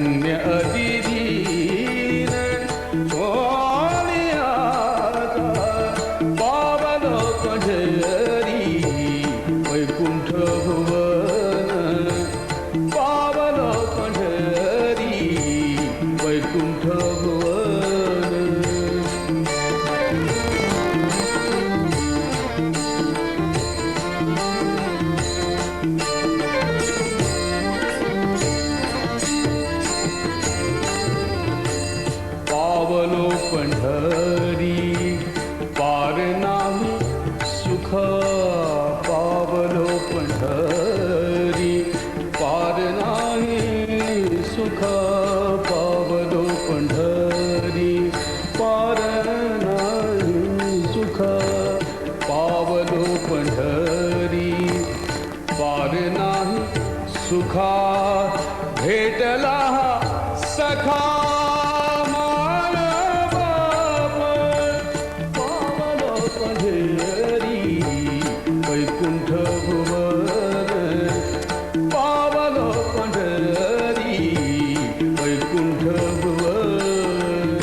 धन्य अदिधीन सोनियाचा पावलो पंढरी वैकुंठ भुवन पावलो पंढरी वैकुंठ भुवन पावलो पंढरी पार नाही सुख पावलो पंढरी पार नाही सुख पावलो पंढरी पार नाही सुख पावलो पंढरी पार नाही सुखा भेटला सखा वैकुंठ भुवन पावलो पंढरी वैकुंठ भुवन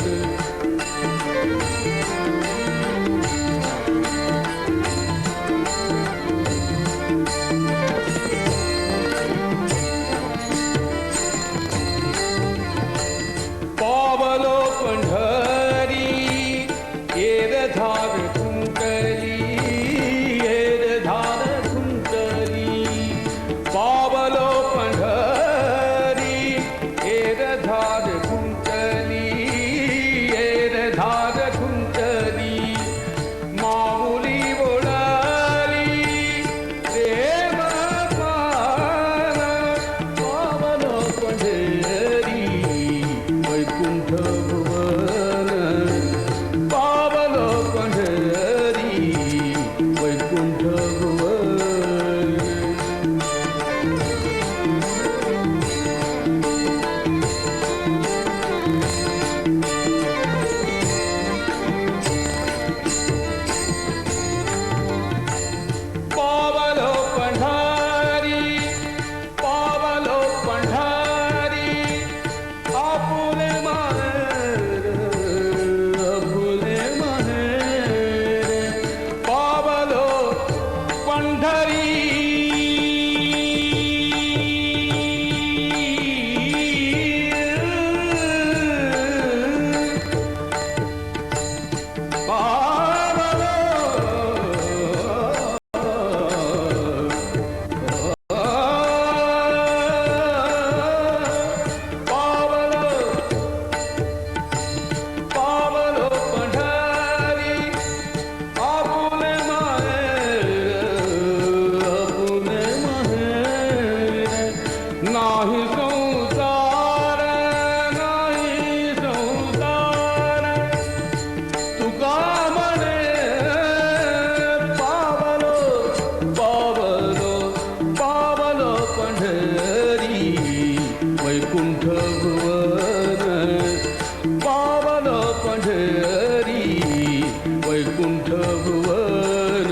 पावलो पंढरी एरधार कुंकली पावलो पंढरी एरधार कुंतली एरधार कुंतली माऊली बोलाली देव पावन पावलो पंढरी वैकुंठ भुवन पावलो पंढरी वैकुंठ भुवन पावलो पंढरी पावलो पंढरी आपुले माहेर पावलो पंढरी नाही संसार नाही संसार तुका म्हणे पावलो पावलो पावलो पंढरी वैकुंठ भुवन पावलो पंढरी वैकुंठ भुवन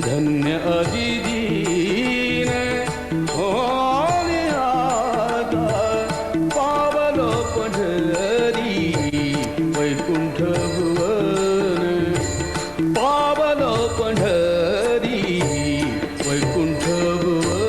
धन्य अदिधीन पावलो पंढरी वैकुंठ भुवन पावलो पंढरी वैकुंठ भुवन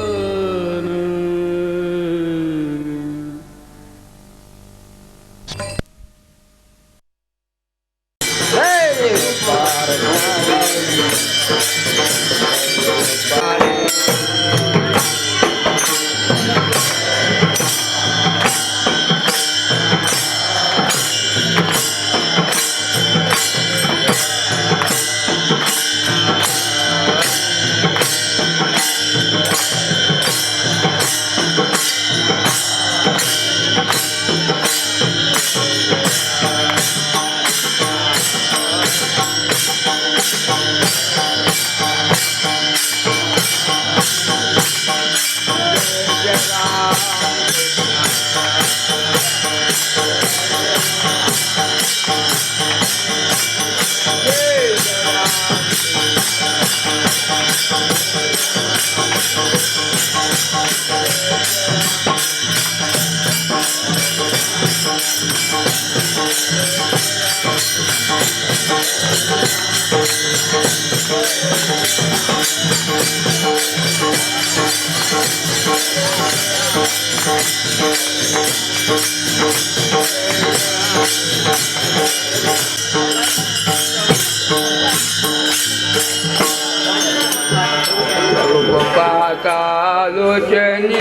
कालोचनी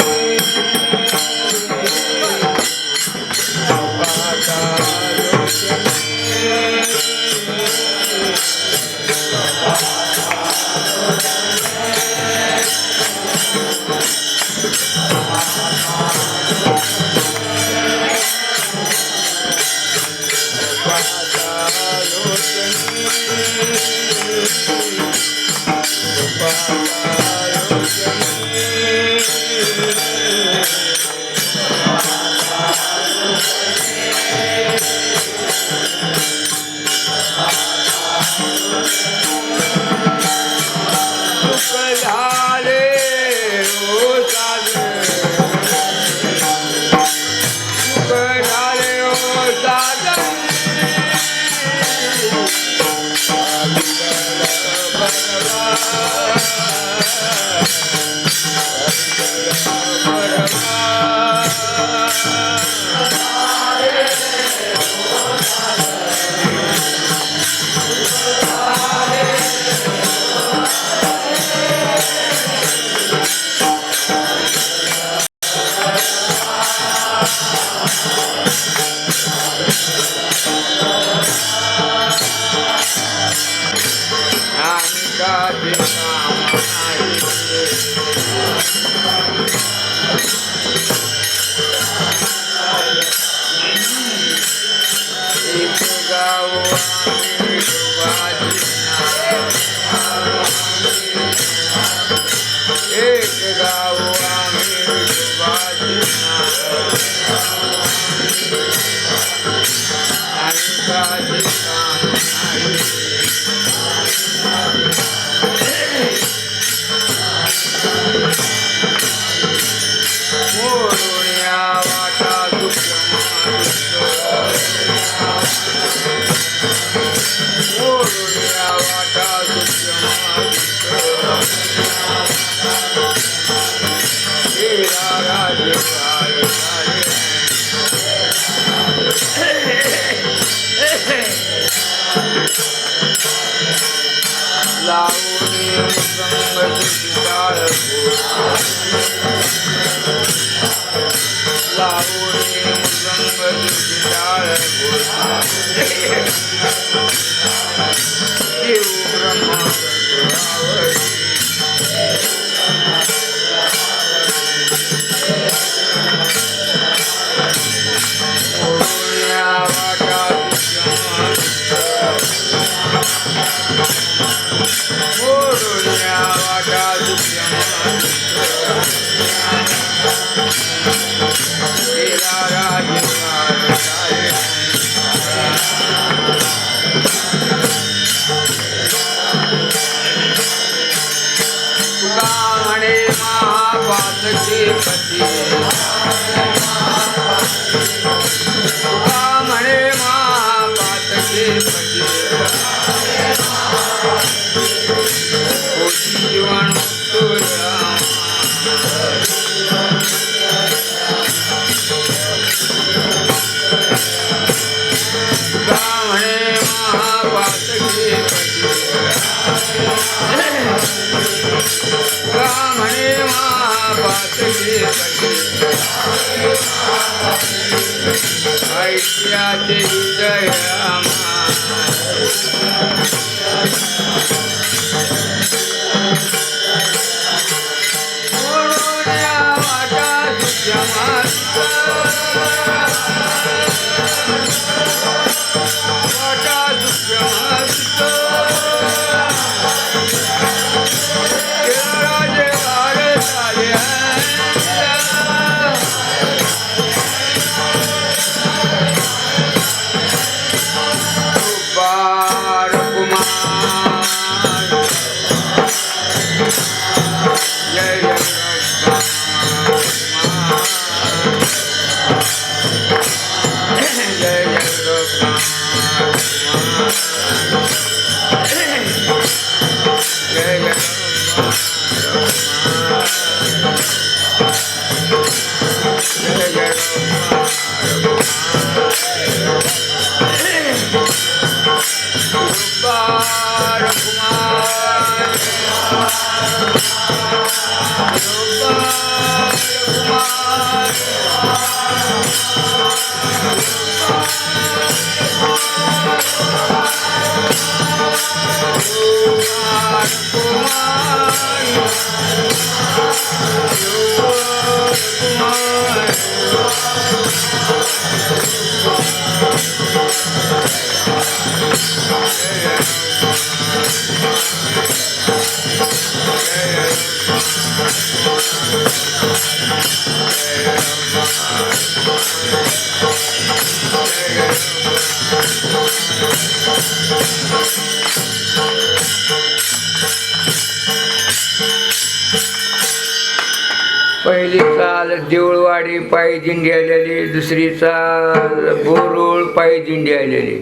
पहिली चाल देऊळवाडी पायी दिंडी आलेली, दुसरी चाल बोरुळ पायी दिंडी आलेली.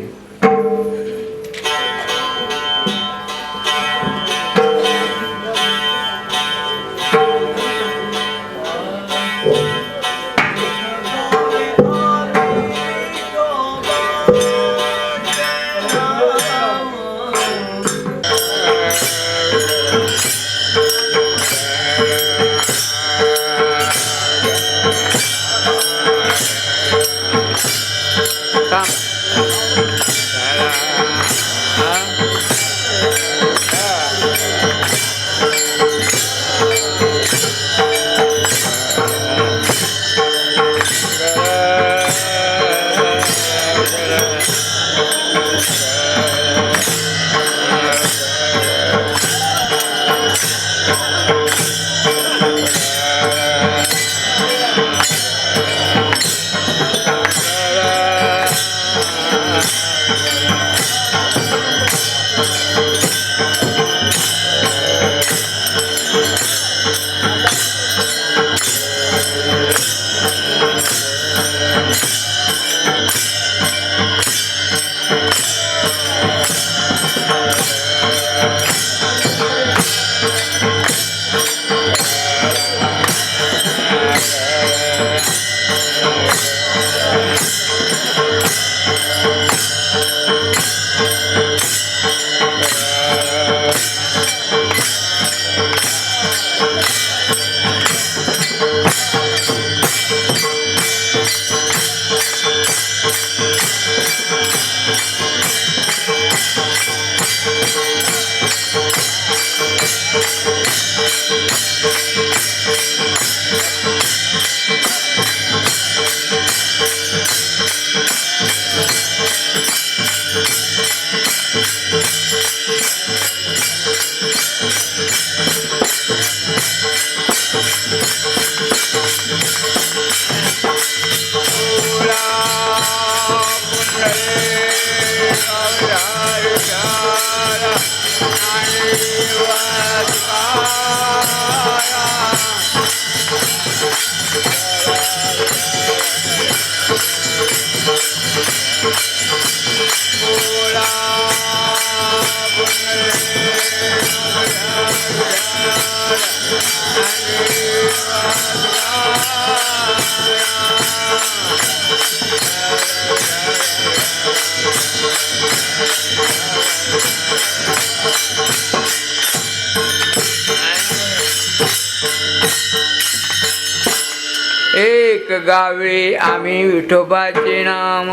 एक गावे आम्ही विठोबाचे नाम,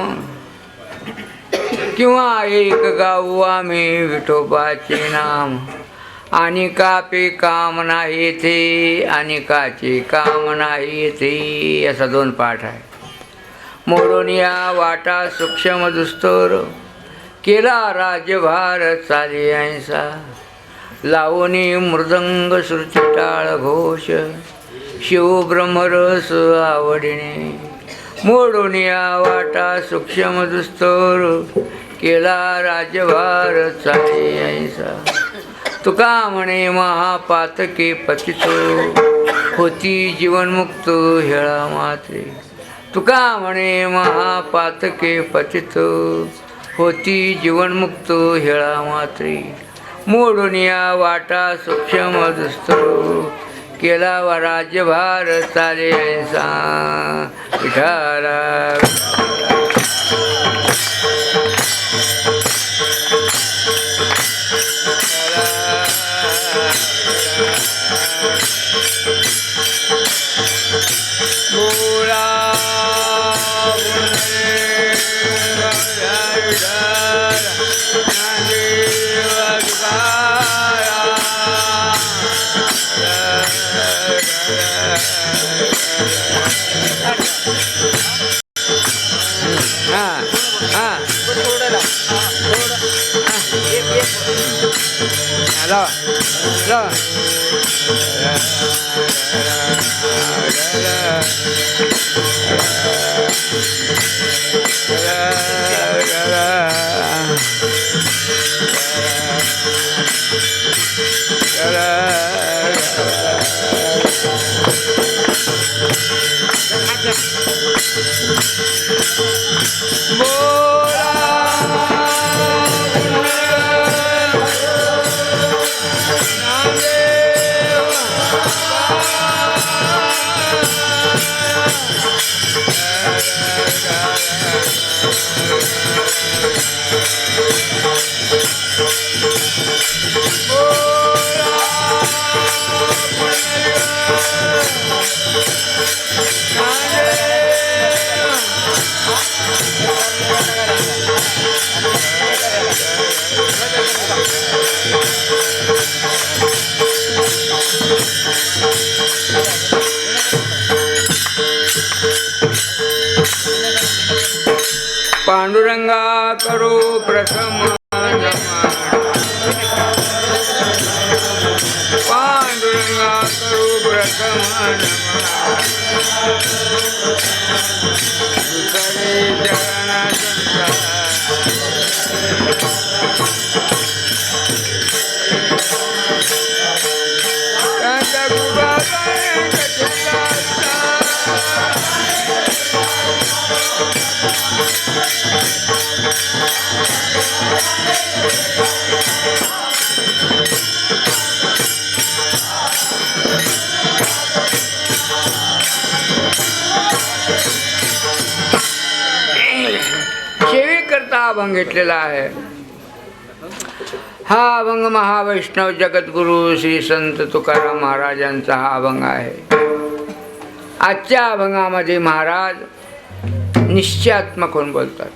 किंवा एक गाऊ आम्ही विठोबाचे नाम. आणि कापे काम नाही ते, आणि काचे काम नाही ते, असा 2 पाठ आहे. मोडून या वाटा सूक्ष्म दुस्तर, केला राजभार चाली ऐसा. लावणी मृदंग श्रुती टाळ घोष, शिव ब्रह्मरस आवडीने. मोडून या वाटा सूक्ष्म दुस्तर, केला राजभार चाली ऐसा. तुका म्हणे महापातके पतित, होती जीवनमुक्त हेळा मात्रे. तुका म्हणे महापातके पतित, होती जीवनमुक्त हेळा मात्रे. मोडून या वाटा सूक्ष्म दुस्तर, केला वा राज्यभार चाले ऐसा. विठाला पांडुरंगा करू प्रथम नमन, पांडुरंगा करू प्रथम नमन, दुसरे चरण सेवे करता अभंग घेतलेला आहे. हा अभंग महावैष्णव जगद्गुरु श्री संत तुकाराम महाराजांचा हा अभंग आहे. आजच्या अभंगामध्ये महाराज निश्चयात्मक होऊन बोलतात.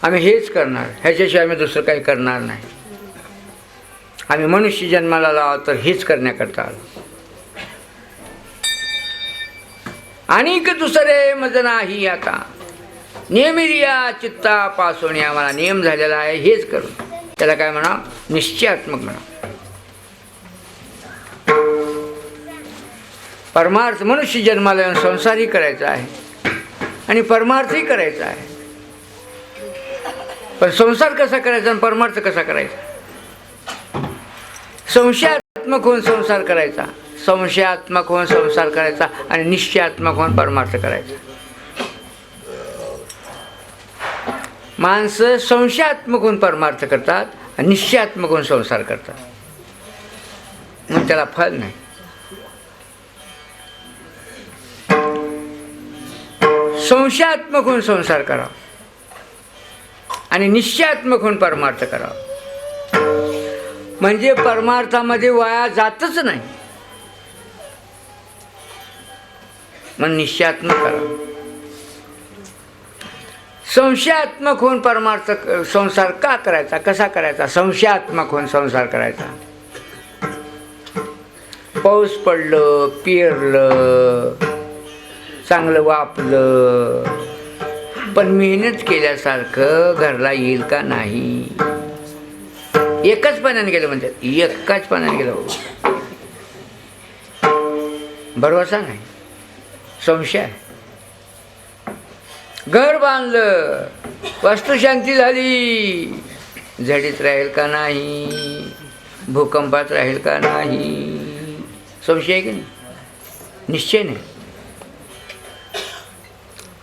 आम्ही हेच करणार, ह्याच्याशिवाय आम्ही दुसरं काही करणार नाही. आम्ही मनुष्य जन्माला लावतो तर हेच करण्याकरता आलो. अनेक दुसरे मज नाही आता, नियमिरिया चित्ता पासून आम्हाला नियम झालेला आहे, हेच करू. त्याला काय म्हणा, निश्चयात्मक म्हणा. परमार्थ मनुष्य जन्माला येऊन संसारही करायचा आहे आणि परमार्थही करायचा आहे. पण संसार कसा करायचा आणि परमार्थ कसा करायचा? संशयात्मक होऊन संसार करायचा, संशयात्मक होऊन संसार करायचा आणि निश्चयात्मक होऊन परमार्थ करायचा. माणसं संशयात्मक होऊन परमार्थ करतात आणि निश्चयात्मक होऊन संसार करतात, मग त्याला फल नाही. संशयात्मक होऊन संसार करावा आणि निश्चयात्मक होऊन परमार्थ करावा, म्हणजे परमार्थामध्ये वाया जातच नाही. मग निश्चयात्मक करावा. संशयात्मक होऊन परमार्थ संसार का करायचा, कसा करायचा? संशयात्मक होऊन संसार करायचा. पाऊस पडलं, पेरलं, चांगलं वापलं, पण मेहनत केल्यासारखं घरला येईल का नाही? एकाच पाण्याने गेलं म्हणतात, एकाच पाण्याने गेलं. भरवसा नाही, संशय. घर बांधलं, वास्तुशांती झाली, झडीत राहील का नाही, भूकंपात राहील का नाही? संशय आहे की नाही? निश्चय नाही.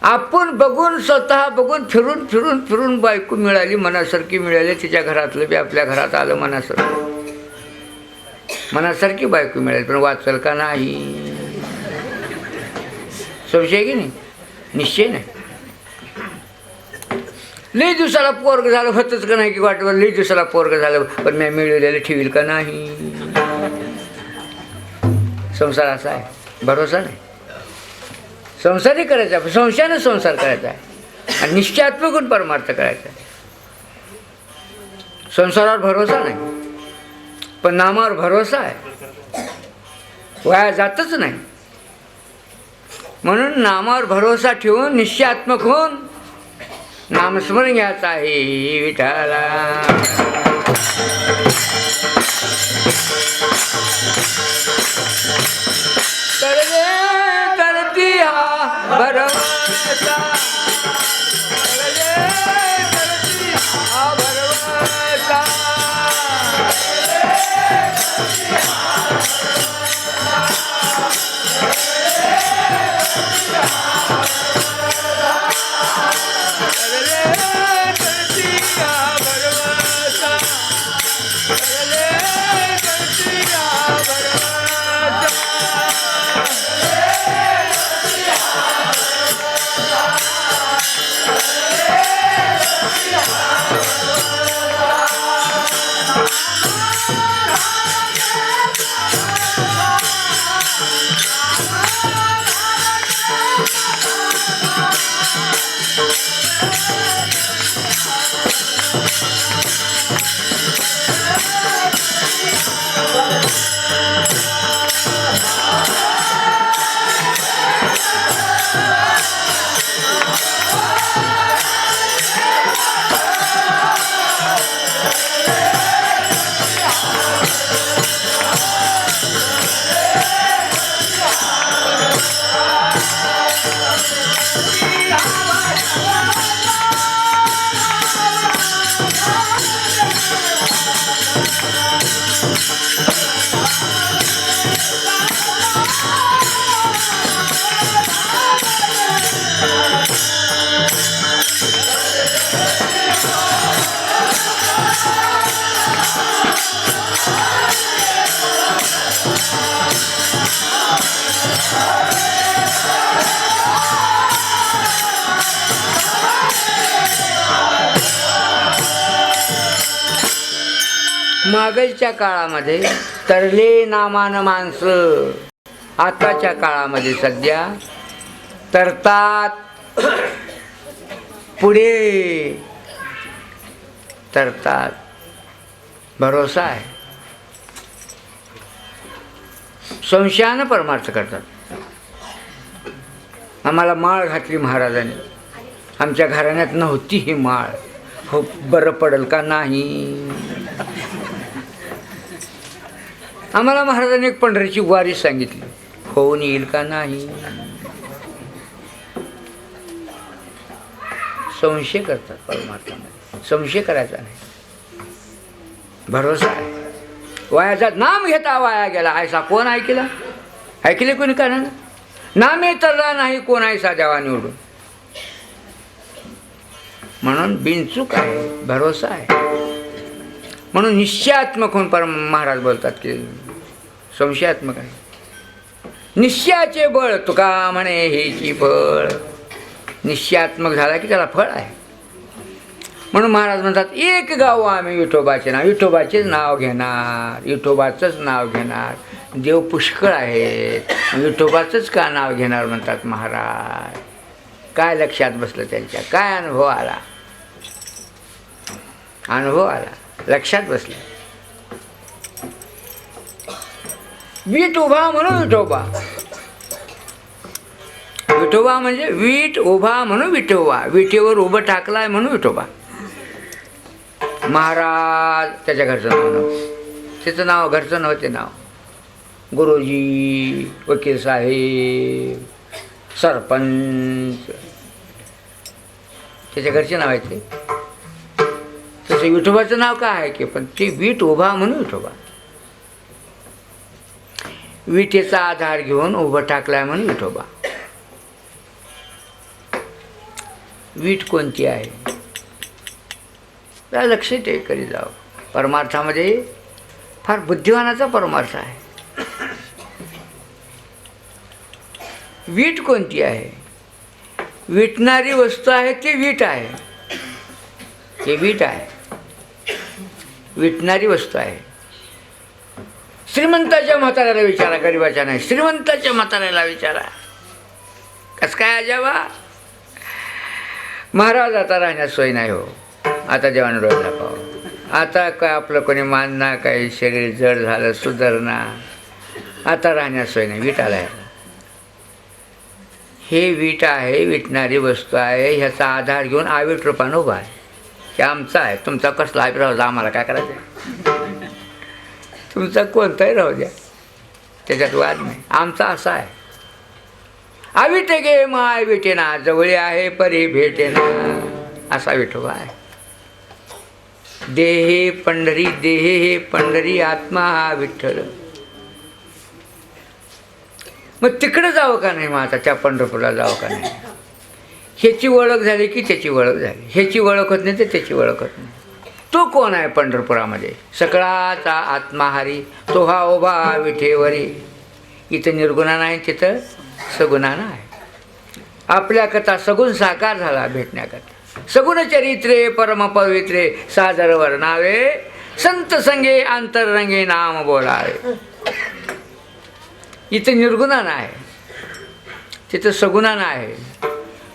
आपण बघून, स्वतः बघून, फिरून फिरून फिरून बायको मिळाली, मनासारखी मिळाली, तिच्या घरातलं बी आपल्या घरात आलं मनासारखं. मनासारखी बायको मिळाली, पण वाचल का नाही? संशय आहे की नाही? निश्चय नाही. लई दिवसाला पोरग झालं, होतच का नाही की वाटवर, लई दिवसाला पोरग झालं, पण मी मिळवलेलं ठेवील का नाही? संसार असा आहे, भरोसा नाही. संसारही करायचा, संशयाने संसार करायचा आहे आणि निश्चयात्मक परमार्थ करायचा आहे. संसारावर भरोसा नाही, पण नामावर भरोसा आहे, वाया जातच नाही. म्हणून नामावर भरोसा ठेवून निश्चयात्मक होऊन नामस्मरण घ्यायचं आहे. विठ्ठला करती हा भरवसा मागलच्या काळामध्ये तरले नामान माणसं, आताच्या काळामध्ये सध्या तरतात, पुढे तरतात. भरोसा आहे, संशयानं परमार्थ करतात. आम्हाला माळ घातली महाराजांनी, आमच्या घराण्यात नव्हती ही माळ, हो बरं पडेल का नाही. आम्हाला महाराजांनी एक पंढरीची वारी सांगितली, होऊन येईल का नाही. संशय करतात परमार्थामध्ये, संशय करायचा नाही, भरोसा आहे. वायाचा नाम घेता वाया गेला ऐसा कोण ऐकला, ऐकले कोणी का नाही. नामे तरला नाही कोण ऐसा द्यावा निवडून. म्हणून बिनचूक आहे, भरोसा आहे. म्हणून निश्चयात्मक होऊन महाराज बोलतात की संशयात्मक आहे. निश्चयाचे बळ तुका म्हणे हेची फळ. निश्चयात्मक झाला की त्याला फळ आहे. म्हणून महाराज म्हणतात एक गाव आम्ही विठोबाचे नाव, विठोबाचेच नाव घेणार, विठोबाचंच नाव घेणार. देव पुष्कळ आहेत, विठोबाचंच का नाव घेणार म्हणतात महाराज. काय लक्षात बसलं त्यांच्या, काय अनुभव आला, अनुभव आला, लक्षात बसलं. वीट उभा म्हणून विठोबा. विठोबा म्हणजे वीट उभा म्हणून विठोबा, विटेवर उभं टाकलाय म्हणून विठोबा. महाराज त्याच्या घरचं नाव नव्हतं, त्याचं नाव घरचं नव्हते नाव. गुरुजी, वकील साहेब, सरपंच, त्याच्या घरचे नाव आहे ते. तसं विठोबाचं नाव काय आहे की, पण ते वीट उभा म्हणून विठोबा. विटेचा आधार घेऊन उभं टाकलाय म्हणून विठोबा. वीट कोणती आहे त्या लक्ष ते करी जावं. परमार्थामध्ये फार बुद्धिवानाचा परमार्थ आहे. वीट कोणती आहे, विटणारी वस्तू आहे ती वीट आहे, ते वीट आहे, विटणारी वस्तू आहे. श्रीमंताच्या म्हाताऱ्याला विचारा, गरिबाच्या नाही. श्रीमंताच्या म्हाताऱ्याला विचारा, कसं काय अजाबा. महाराज आता राहण्यास सोय नाही हो, आता देवाने डोळे दाखवावं. आता काय आपलं कोणी मानना, काही शरीर जड झालं, सुधारणा, आता राहण्यास सोय नाही. वीट आला आहे, हे वीट आहे, विटणारी वस्तू आहे. ह्याचा आधार घेऊन आवीट रूपानं उभा आहे. हे आमचा आहे, तुमचा कसला आहे राहू द्या, आम्हाला काय करायचं. तुमचा कोणताही राहू द्या, त्याच्यात वाद नाही. आमचा असा आहे. आविटे गे माय विटेना, जवळी आहे परी भेटेना, असा विठोबा आहे. देहे पंढरी, देहे हे पंढरी, आत्मा हा विठ्ठल. मग तिकडं जावं का नाही, मग आता त्या पंढरपूरला जावं का नाही. ह्याची ओळख झाली की त्याची ओळख झाली, ह्याची ओळख होत नाही तर त्याची ओळख होत नाही. तो कोण आहे पंढरपुरामध्ये, सकळाचा आत्माहारी, तो हा उभा विठेवरी. इथं निर्गुणा नाही, तिथं सगुणानं आहे. आपल्या कथा सगुण साकार झाला भेटण्याकरता. सगुण चरित्रे परम पवित्रे, सादर वर्णावे, संत संगे अंतररंगे नाम बोलावे. इथं निर्गुणानं आहे, तिथं सगुणानं आहे.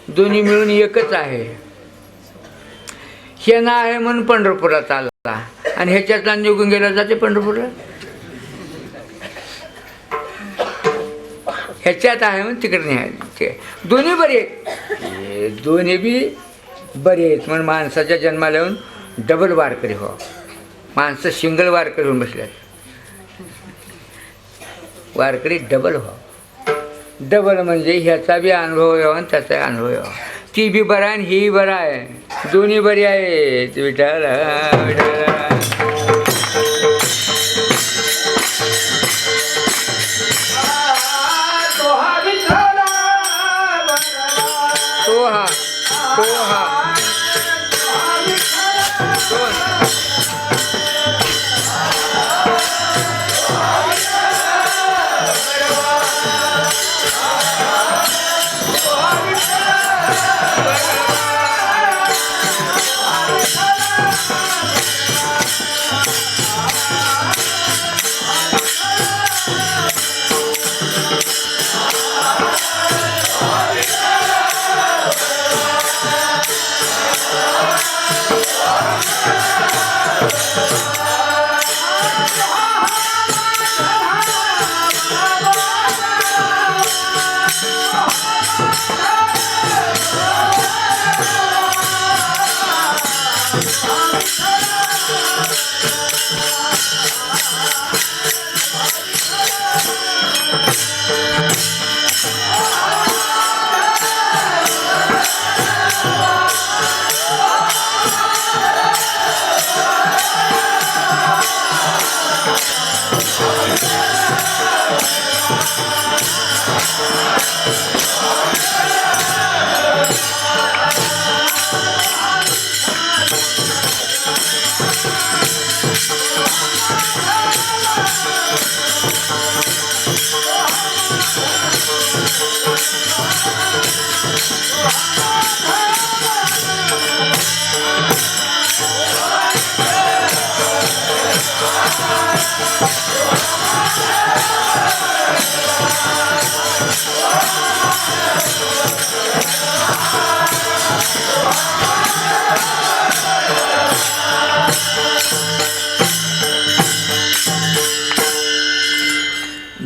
दोन्ही मिळून एकच आहे. हे ना आहे म्हणून पंढरपुरात चालला, आणि ह्याच्यातला निघून गेला जाते पंढरपूरला. ह्याच्यात आहे म्हणून तिकडे नाही. दोन्ही बरे आहेत, दोन्ही बी बरे आहेत. म्हणून माणसाच्या जन्माला येऊन डबल वारकरी हो. माणसं सिंगल वारकरी होऊन बसल्यात, वारकरी डबल हो. डबल म्हणजे ह्याचा बी अनुभव यावा आणि त्याचा अनुभव यावा. ती बी बरा आहे आणि ही बरा आहे, दोन्ही बरी आहेत. विठ्ठल विठ्ठल. तो हा दोन.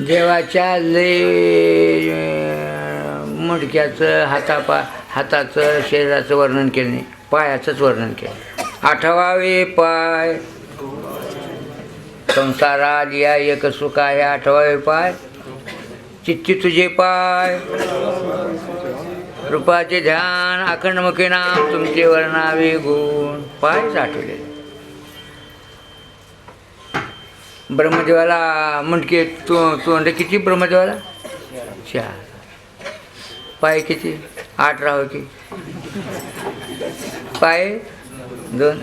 देवाच्या मुंडक्याचं हाताचं शरीराचं वर्णन केले, पायाचंच वर्णन केलं. 8वावे पाय संसारा लिया एक सुखा हे 8वावे पाय. चित्ती तुझे पाय रूपाचे ध्यान अखंडमुखी नाम तुमचे वर्णावे गुण. पायच आठवले. ब्रह्मदेवाला मुंडके तोंड किती ब्रह्मदेवाला? 4. पाय किती? 8 राहो की पाय 2.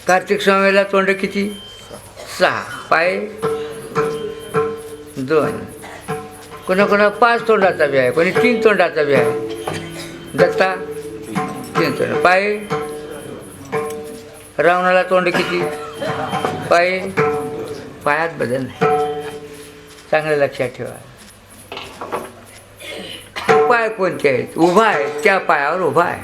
कार्तिक स्वामीला तोंड किती? 6. पाय 2. कोणा 5 तोंडाचा बी आहे, कोणी 3 तोंडाचा बी आहे. दत्ता 3 तोंड. पाय रावणाला तोंड किती? पाय. पायात बदल नाही. चांगलं लक्षात ठेवा. पाय कोणते आहेत? उभा आहे, त्या पायावर उभा आहे.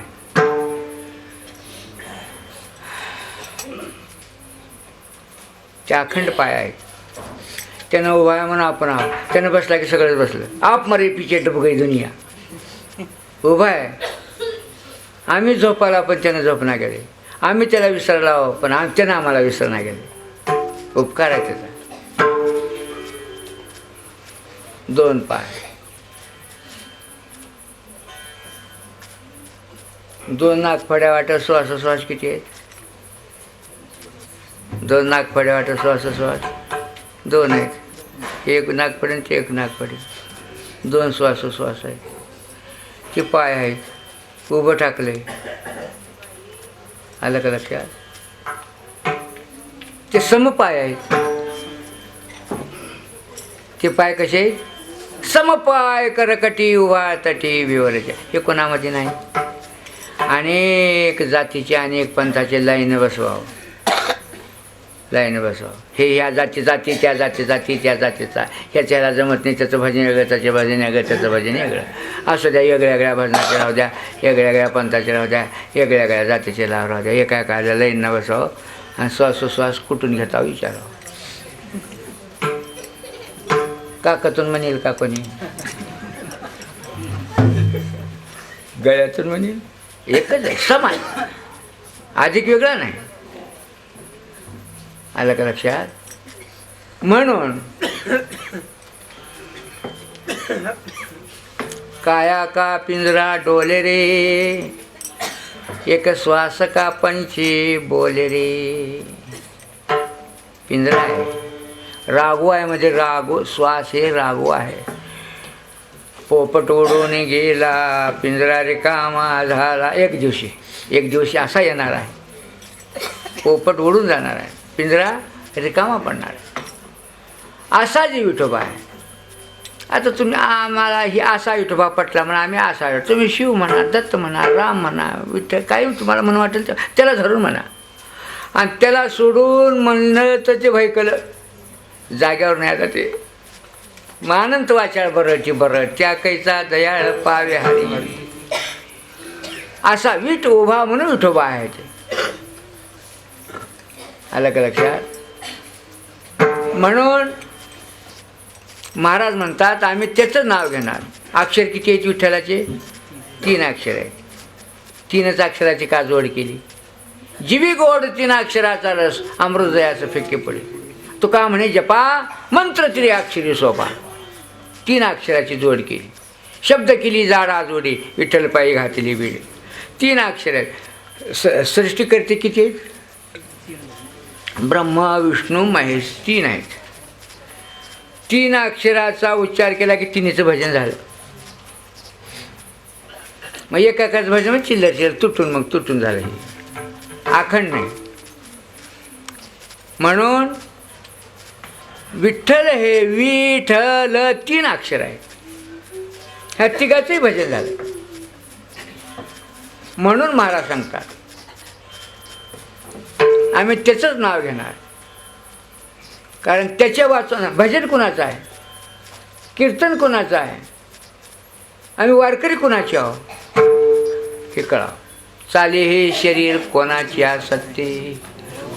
त्या अखंड पाय आहेत. त्यानं उभा आहे म्हणून आपण आहोत. त्यानं बसला की सगळंच बसलं. आप मरे पिचे डुब गई दुनिया. उभा आहे. आम्ही झोपायला पण त्यानं झोपना गेले. आम्ही त्याला विसरला आहो पण त्यानं आम्हाला विसरना गेले. उपकार आहे त्याचा. 2 पाय. 2 नागफड्या वाटत श्वास किती आहेत? 2 नागफड्या वाटत श्वास 2 आहेत. 1 नागफडी आणि 1 नागफडी. 2 श्वास आहेत. ते पाय आहेत. उभं टाकले. आलं का लक्षात? ते समपाय आहेत. ते पाय कसे आहेत? समपाय करकटी उभा तटी विवराच्या. हे कोणामध्ये नाही. अनेक जातीचे अनेक पंथाचे लाईन बसवावं. हे ह्या जाती त्या जाती त्या जातीचा. ह्याच्याला जमत नाही, त्याचं भजन वेगळं, त्याचे भजन वेगळं, त्याचं भजन वेगळं. असू द्या, वेगळ्या भजनाचे राहू द्या, वेगळ्या पंथाचे राहू द्या, वेगळ्या जातीचे लाव राहू द्या. एका एखाद्या लाईननं बसावं आणि श्वासोश्वास कुठून घेता विचारावं. काकातून म्हणेल का कोणी? गळ्यातून म्हणेल. एकच आहे, समान. अधिक वेगळा नाही. आलं का लक्षात? म्हणून काया का पिंजरा डोले रे, एक श्वास का पंछी बोले रे. पिंजरा आहे. रागू आहे म्हणजे रागू. श्वास हे रागू आहे. पोपट उडून गेला पिंजरा रिकामा झाला. एक दिवशी असा येणार आहे, पोपट उडून जाणार आहे, पिंजरा रिकामा पडणार आहे. असा जी विठोबा आहे. आता तुम्ही आम्हाला ही असा विठोबा पटला म्हणा, आम्ही असा, तुम्ही शिव म्हणा, दत्त म्हणा, राम म्हणा, विठ्ठल, काही तुम्हाला म्हणू वाटेल त्याला धरून म्हणा. आणि त्याला सोडून म्हणलं तर ते भैकलं जाग्यावर नाही. आता ते मानंत वाचाळ बरची बरं त्या कैचा दयाळ पावे हरी हरी, असा विठ उभा म्हणून विठोबा आहे. ते आलं का लक्षात? म्हणून महाराज म्हणतात आम्ही त्याचं नाव घेणार. अक्षर किती आहेत विठ्ठलाचे? 3 अक्षर आहेत. 3च अक्षराची का जोड केली? जीवी गोड 3 अक्षराचा रस अमृतदयाचं फेके पडे. तो का म्हणे जपा मंत्र 3 अक्षरी सोपा. 3 अक्षराची जोड केली. शब्द केली जाडा जोडी विठ्ठल पायी घातली बिडे. 3 अक्षर आहेत. सृष्टीकर्ते किती आहेत? ब्रह्मा विष्णू महेश 3 आहेत. 3 अक्षराचा उच्चार केला की 3चं भजन झालं. मग एकाच भजन चिल्लर तुटून झालं. हे अखंड नाही. म्हणून विठ्ठल हे विठ्ठल 3 अक्षर आहे. ह्या तिघाचंही भजन झालं. म्हणून महाराज सांगतात आम्ही त्याचंच नाव घेणार. कारण त्याच्या वाचून भजन कुणाचं आहे, कीर्तन कुणाचं आहे, आम्ही वारकरी कुणाचे आहोत हे कळावं. चाले हे शरीर कोणाच्या सत्ते,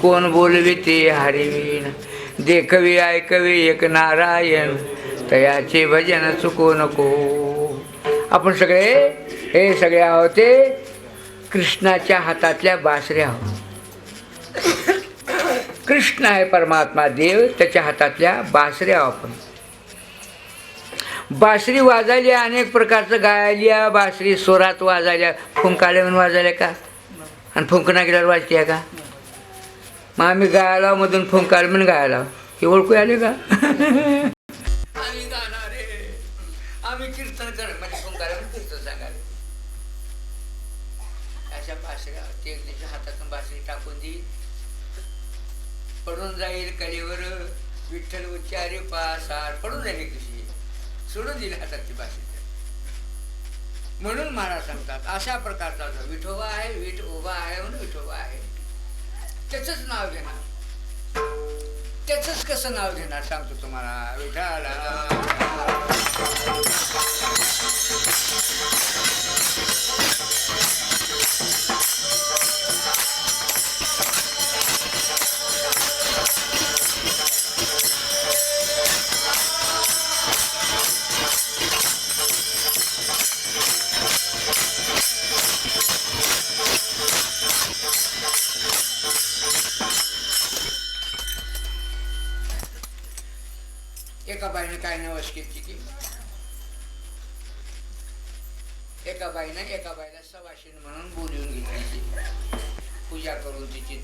कोण बोलवे ते हरिवीन, देखवे ऐकवे एक नारायण, तयाचे भजन चुको नको. आपण हे सगळे आहोत ते कृष्णाच्या हातातल्या बासऱ्या आहोत. कृष्ण आहे परमात्मा देव, त्याच्या हातातल्या बासऱ्या आपण. बासरी वाजायल्या अनेक प्रकारचं गायल्या. बासरी स्वरात वाजायल्या, फुंकाल्या म्हणून वाजायल्या का? आणि फुंकणा गेल्यावर वाजते आहे का? मग आम्ही गायला मधून फुंकाल म्हणून गायला हे ओळखू आले का? आम्ही गाणारे, आम्ही कीर्तन कर म्हणजे फुंकाला म्हणून कीर्तन सांगायला. अशा बासऱ्या ते त्याच्या हातातून बासरी टाकून देईल, पडून जाईल कलेवर विठ्ठल उच्चारे पासार, पडून जाईल कशी सोडून दिली हातात ती बासरी. म्हणून महाराज सांगतात अशा प्रकारचा जो विठोबा आहे, विठ उभा आहे म्हणून विठोबा आहे. त्याचंच नाव घेणार. त्याचंच कसं नाव घेणार सांगतो तुम्हाला. विठाला एका बाईनं काय नवस केली की एका बाईला सवाशीन म्हणून बोलवून घेतली, पूजा करून तिची.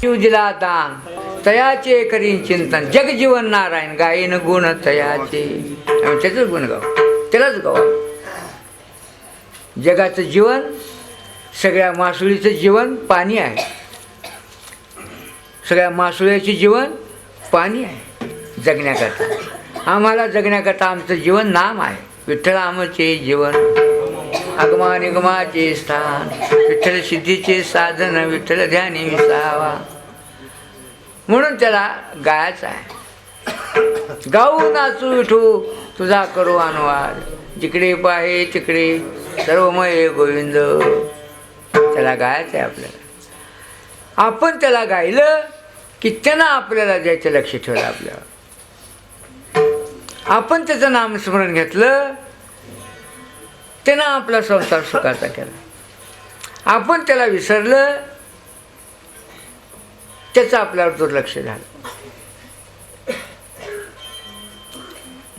जीव दिला दान तयाचे करीन चिंतन जग जीवन नारायण गायन गुण तयाचे. आम्ही त्याचंच गुण गाव, त्यालाच गावा. जगाचं जीवन, सगळ्या मासुळीचं जीवन पाणी आहे. सगळ्या मासुळ्याचे जीवन पाणी आहे जगण्याकरता. आम्हाला जगण्याकरता आमचं जीवन नाम आहे. विठ्ठल आमचे जीवन आगमा निगमाचे स्थान, विठ्ठल सिद्धीचे साधन, विठ्ठल ध्यानी विसावा. म्हणून त्याला गायचं आहे. गाऊ नाचू विठू तुझा करू अनुवाद, जिकडे पाहे तिकडे सर्वमय गोविंद. त्याला गायचं आहे आपल्याला. आपण त्याला गायलं की त्यानं आपल्याला द्यायचं लक्ष ठेवलं आपल्याला. आपण त्याचं नामस्मरण घेतलं त्यानं आपला संसार सुखाचा केला. आपण त्याला विसरलं त्याचं आपल्यावर दुर्लक्ष झालं.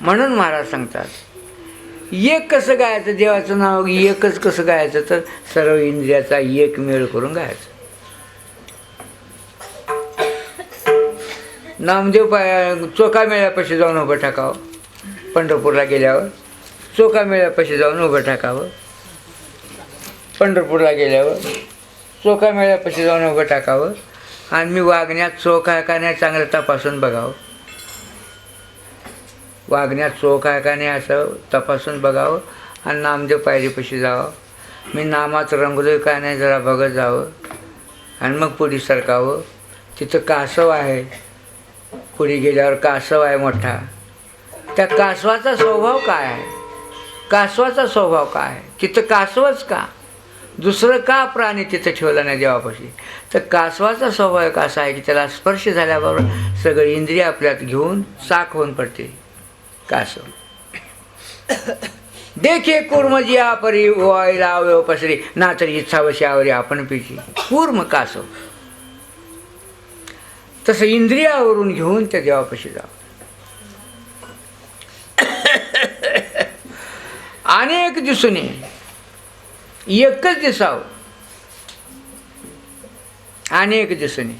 म्हणून महाराज सांगतात एक कसं गायचं, देवाचं नाव एकच कसं गायचं, तर सर्व इंद्रियाचा एक मेळ करून गायचं. नामदेव चोका मेळ्यापाशी जाऊन उभं टाकावं. पंढरपूरला गेल्यावर चोका मेळ्यापाशी जाऊन उभं टाकावं. पंढरपूरला गेल्यावर चोका मेळ्यापाशी जाऊन उभं टाकावं. आणि मी वागण्यात चोख आहे का नाही चांगलं तपासून बघावं. वागण्यात चोख आहे का नाही असं तपासून बघावं. आणि नामदेव पायरीपाशी जावं. मी नामात रंगलोय का नाही जरा बघत जावं. आणि मग पुढे सरकावं. तिथं कासव आहे, पुढे गेल्यावर कासव आहे मोठा. त्या कासवाचा स्वभाव काय आहे, कासवाचा स्वभाव काय आहे, तिथं कासवच का, दुसरं का प्राणी तिथं ठेवला नाही देवापाशी. तर कासवाचा स्वभाव कसा आहे की त्याला स्पर्श झाल्याबरोबर सगळी इंद्रिय आपल्यात घेऊन साख होऊन पडते. कासव देखे कूर्मजिया परी वाईला अवयव पसरी ना तरी इच्छावशी आवरी आपण पिची. कूर्म कासव तसं इंद्रियावरून घेऊन त्या देवापाशी जावं. अनेक दिसून एकच दिसावं. अनेक दिसून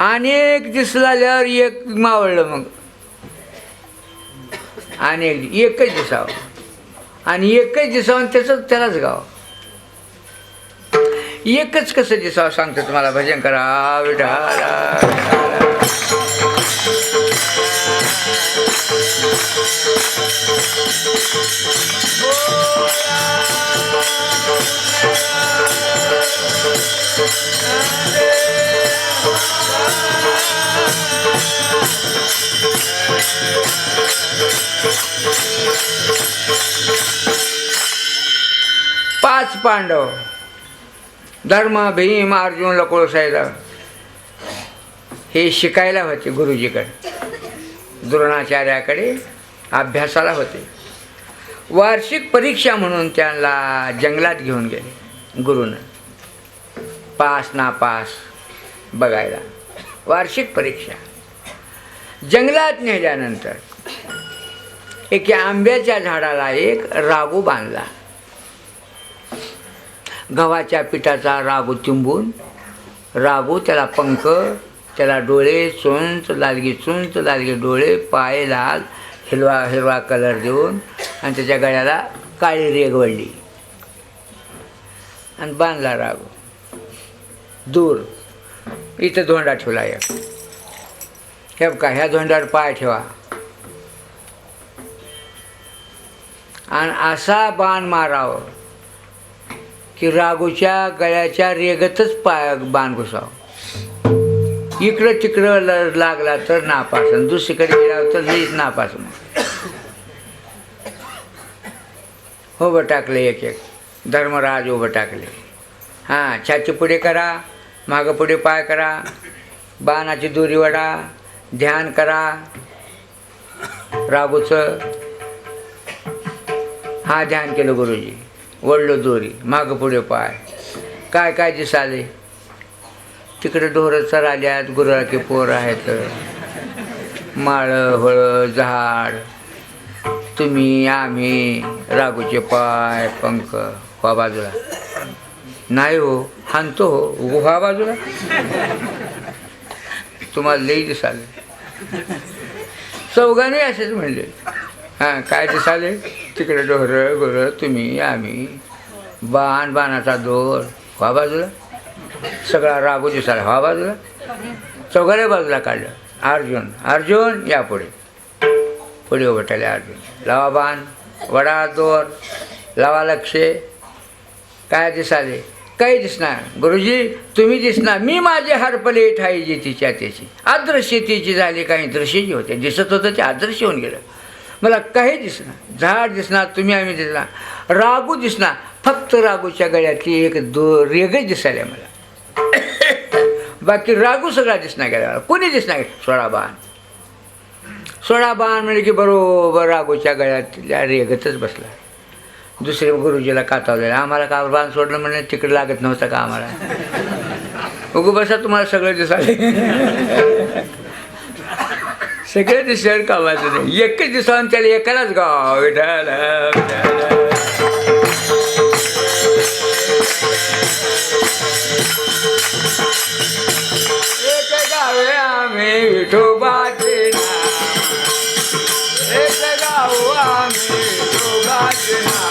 अनेक दिसल्यावर एक मावळलं. मग अनेक एकच दिसावं आणि एकच दिसावं त्याचंच त्यालाच गावं. एकच कसं दिसावं सांगतो तुम्हाला. भजन करा विठ्ठला. 5 पांडव धर्म भीम अर्जुन लकोळ सायदा हे शिकायला होते गुरुजीकडे, द्रोणाचार्याकडे अभ्यासाला होते. वार्षिक परीक्षा म्हणून त्यांना जंगलात घेऊन गेले गुरुनं. पास नापास बघायला वार्षिक परीक्षा. जंगलात नेल्यानंतर एका आंब्याच्या झाडाला एक रागू बांधला. गव्हाच्या पिठाचा रागू तिंबून, रागू त्याला पंख, त्याला डोळे, चुंच लालगी, चुंच लालगी डोळे, पाय लाल, हिरवा हिरवा कलर देऊन आणि त्याच्या गळ्याला काळी रेग वळली आणि बांधला रागू. दूर इथं धोंडा ठेवला एक. हे का ह्या धोंड्यावर पाय ठेवा आणि असा बाण मारावं की रागूच्या गळ्याच्या रेगतच पाय बाण घुसावं. इकडं तिकडं लागला तर नापास, दुसरीकडे गेला तर लईच नापास. उभं टाकले एक एक धर्मराज उभं टाकले. हां, छाती पुढे करा, मागं पुढे पाय करा, बाणाची दोरी वडा, ध्यान करा रागूचं. हा ध्यान केलं गुरुजी, वडलो दोरी, मागं पुढे पाय. काय काय दिसाले तिकडे ढोरं चराल्यात, गुराकी पोर आहेत, माळं हळं झाड, तुम्ही आम्ही, रागूचे पाय पंख. व्हा बाजूला. नाही हो, हाणतो हो, व्हा बाजूला. तुम्हाला लई दिसाले. चौघांनी असेच म्हणले. हां, काय दिसाले? तिकडे डोहरं गोरं, तुम्ही आम्ही, बाणाचा दोर व्हा बाजूला, सगळा रागू दिसाला व्हा बाजूला. चौघाऱ्या बाजूला काढलं. अर्जुन या पुढे उभटाले. अर्जुन लावा बाण, वडा दोर, लावा लक्ष. काय दिसाले? काही दिसणार. गुरुजी तुम्ही दिसणार. मी माझे हरपले ठाई तिच्या त्याची. अदृश्य तिची झाली, काही दृश्य जे होते दिसत होतं ते अदृश्य होऊन गेलं. मला काही दिसणार. झाड दिसणार, तुम्ही आम्ही दिसणार. रागू दिसणार, फक्त रागूच्या गळ्यातली एक रेगच दिसायला मला. बाकी रागू सगळा दिसणार गेला. कोणी दिसणार? सोळा बाण म्हणजे की बरोबर रागूच्या गळ्यातल्या रेगतच बसला. दुसरे गुरुजीला कातावलेला. आम्हाला का बाण सोडलं म्हणजे तिकडे लागत नव्हतं का आम्हाला? उगू बसा, तुम्हाला सगळं दिसाले. सगळे दिसल्यावर कामाचं नाही. एकच दिवसावर त्याला एकालाच गाव विठाला. एक गावे आम्ही विठोबाचे नाम, एक गाव आम्ही विठोबाचे नाम.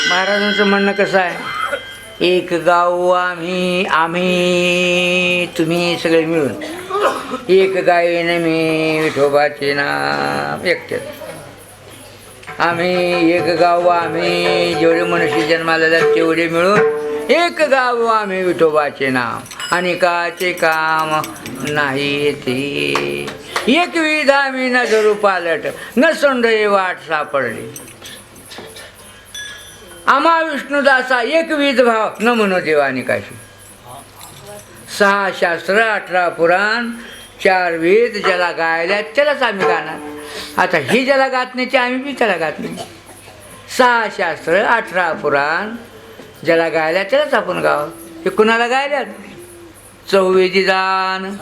महाराजांचं म्हणणं कसं आहे? एक गाव आम्ही तुम्ही सगळे मिळून, एक गायीने मी विठोबाचे नाम एकटेच. आम्ही एक गाव आम्ही जेवढे मनुष्य जन्माला जातात तेवढे मिळून एक गाव आम्ही विठोबाचे नाम. अनेकाचे काम नाही ते एक विध आम्ही न धरू पालट, न सोंडे वाट सापडली. आम्हा विष्णुदासा एक विध भाव न म्हणो देवानी काशी. 6 शास्त्र 18 पुराण 4 वेद ज्याला गायल्या त्यालाच आम्ही गाणार. आता ही ज्याला गात नाही ते आम्ही बी त्याला गात नाही. 6 शास्त्र 18 पुराण ज्याला गायल्या त्यालाच आपण गाव. हे कुणाला गायल्यात? चौवेदी दान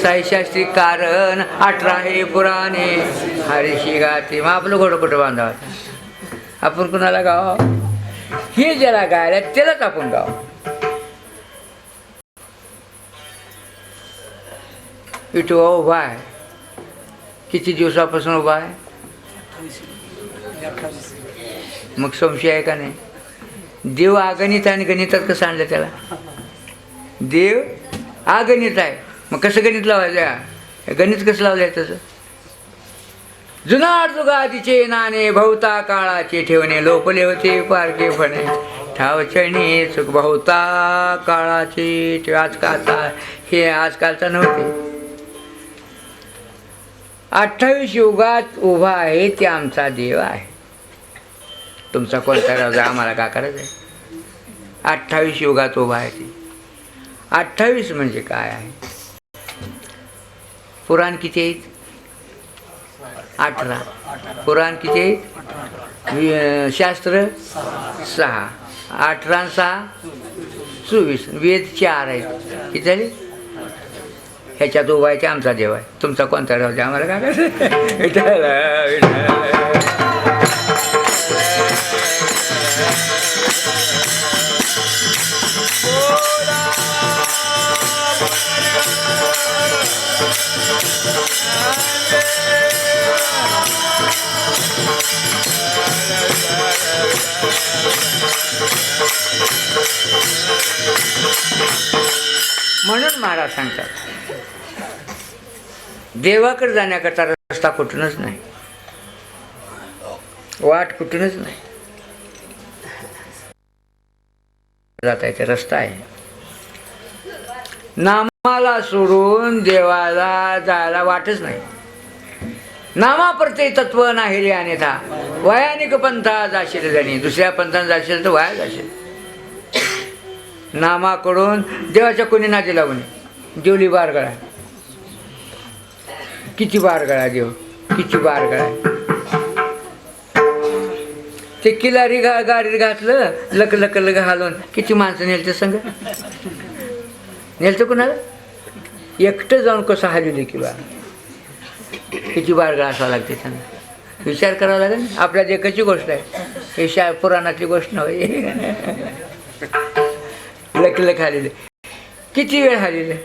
साईशास्त्री कारण 18 हे पुराणे हरीशी गाते. मग आपलं घोडं कुठं बांधावं? आपण कुणाला गाव? हे ज्याला गायला त्यालाच आपण गाव. विठोबा उभा आहे. किती दिवसापासून उभा आहे? मग संशय आहे का नाही? देव अगणित आहे आणि गणितात कसं आणलं त्याला? देव अगणित आहे, मग कसं गणित लावायचं? गणित कसं लावलंय तसं? जुनाट जुगादीचे नाणे भवता काळाचे ठेवणे लोपले होते पारखे फणे ठावचणी चुक भवता काळाचे ठेव. आजकालचा हे आजकालचा नव्हते. 28 युगात उभा आहे ते आमचा देव आहे. तुमचा कोणता राजा आम्हाला का करायचं आहे? 28 युगात उभा आहे ते. 28 म्हणजे काय आहे? पुराण किती आहेत? 18. पुराण किती आहेत? शास्त्र 6. 18 आणि 6 24. वेद 4 आहेत. किती झाले? ह्याच्यात उभा आहे ते आमचा देव आहे. तुमचा कोणता राजा आम्हाला का करायचं? म्हणून महाराज सांगतात देवाकडे जाण्याकरता रस्ता कुठूनच नाही, वाट कुठूनच नाही. जाता येते रस्ता आहे. नामाला सोडून देवाला जायला वाटच नाही. नामाप्रते तत्व नाही रे अन्यथा वयानिक पंथा जाशील जणी. दुसऱ्या पंथाने जाशील तर वाया जाशील. नामाकडून देवाच्या कोणी नादी लागू नये. देवली बारगळा, किती बारगळा देव, किती बारगळा. ते किलारी गाडीत घातलं लक लक लक हालून किती माणसं नेलते संग? नेलतं कुणाला? एकटं जाऊन कसं हलवले किंवा किती बारगळा असावं लागते त्यांना. विचार करावा लागेल. आपल्या देखाची गोष्ट आहे ही, पुराणातली गोष्ट नव्हे. लक लक हलले. किती वेळ हलले?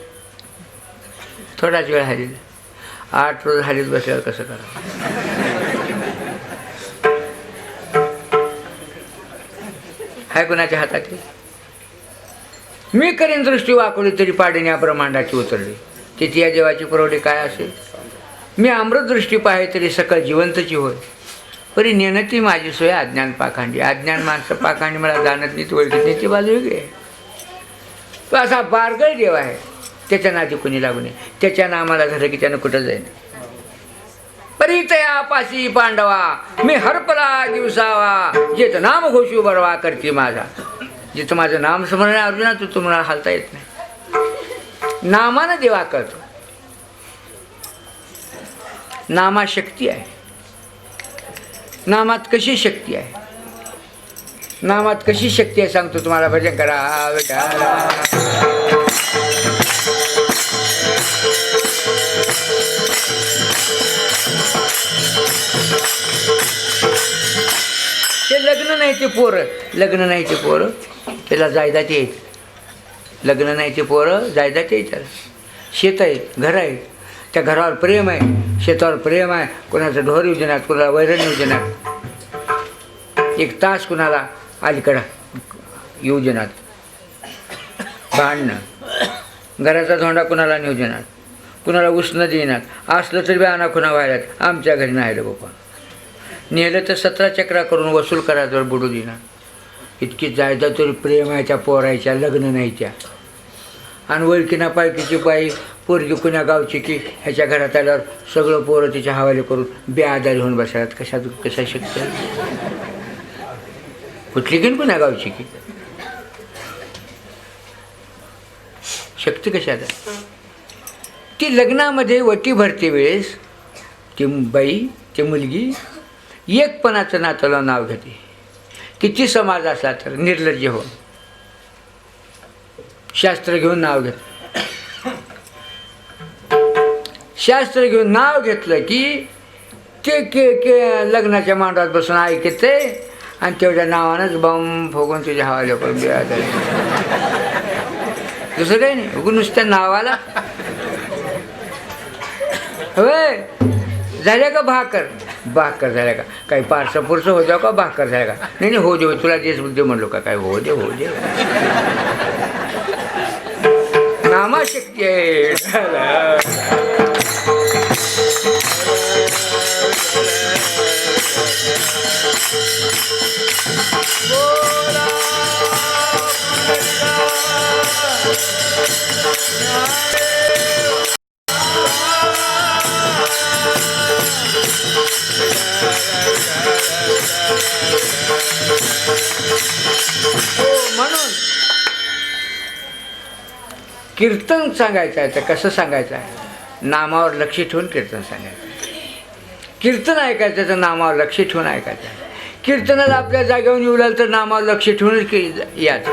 थोडाच वेळ हलले. 8 रोज हलीत बसल्यावर कसं करा? हाय कुणाच्या हातात? मी करीन दृष्टी वाकवली तरी पाडीने या ब्रह्मांडाची उतरली. तिथे या देवाची पुरवठी काय असेल? मी अमृत दृष्टी पाहे तरी सकळ जिवंतची होय. परी नेणती माझी सोय अज्ञान पाखांडी. अज्ञान माणसं पाखांडी मला जाणत नाही, ओळखत नाही, ती बाजू वेगळी आहे. तो असा बारगळ देव आहे. त्याच्या नादी कोणी लागू नये. त्याच्या नामाला झालं की त्यानं कुठं जाईल. परितया पाशी पांडवा मी हरपला दिवसावा जेत नाम घोषू बरवा करते माझा. जिथं माझं नाम स्मरण आहे अर्जुना तू तुम्हाला हालता येत नाही. नामानं देवा करतो. नामात शक्ती आहे. नामात कशी शक्ती आहे? नामात कशी शक्ती आहे सांगतो तुम्हाला. भजन करा ते लग्न नाही ते पोरं, लग्न नाही ते पोरं त्याला जायदाद येईल. लग्न नाही ते पोरं जायदाद येईल. त्याला शेत आहे, घर आहे, त्या घरावर प्रेम आहे, शेतावर प्रेम आहे. कोणाचं ढोर योजनात, कोणाला वैरण योजनात, एक तास कुणाला अलीकडं योजनात भांडणं, घराचा धोंडा कुणाला नियोजनात, कुणाला उष्ण देण्यात. असलं तरी बी आणा खुणा व्हायलात. आमच्या घरी नाही रे बाबा. नेलं तर 17 चक्रा करून वसूल करायचं बुडू देणार. इतकी जायदाद तरी प्रेम आहे त्या पोरायच्या. लग्न नाही त्या. आणि वळकीना पायकीची बाई पोरगी कुण्या गावची की ह्याच्या घरात आल्यावर सगळं पोरं तिच्या हवाले करून बेआदारी होऊन बसतात. कशा शक्य कुठली घेऊन कुण्या गावची की शक्ती कशात आहे? ती लग्नामध्ये वटी भरते वेळेस ती बाई, ती मुलगी एकपणाचं नात्याला नाव घेते. किती समाज असला तर निर्लज्ज होऊन शास्त्र घेऊन नाव घेते. शास्त्र घेऊन नाव घेतलं की ते के लग्नाच्या मांडवात बसून ऐकते आणि तेवढ्या नावानंच बॉम्ब फुगून तुझ्या हवाले करून बिळा झाले. दुसरं काही नाही, उगून नुसत्या नावाला. होय झाल्या का भाकर झाल्या का? काही पारसं पुरसं हो जाऊ का? भाकर झाल्या का? नाही हो दे, तुला देश बुद्धी म्हणलो का? काय हो दे नामा शक्य आहे. म्हणून कीर्तन सांगायचं आहे तर कसं सांगायचं आहे? नामावर लक्ष ठेवून कीर्तन सांगायचं. कीर्तन ऐकायचं तर नामावर लक्ष ठेवून ऐकायचं आहे. कीर्तनाला आपल्या जागेवर येऊ लागलं तर नामावर लक्ष ठेवूनच यायचं.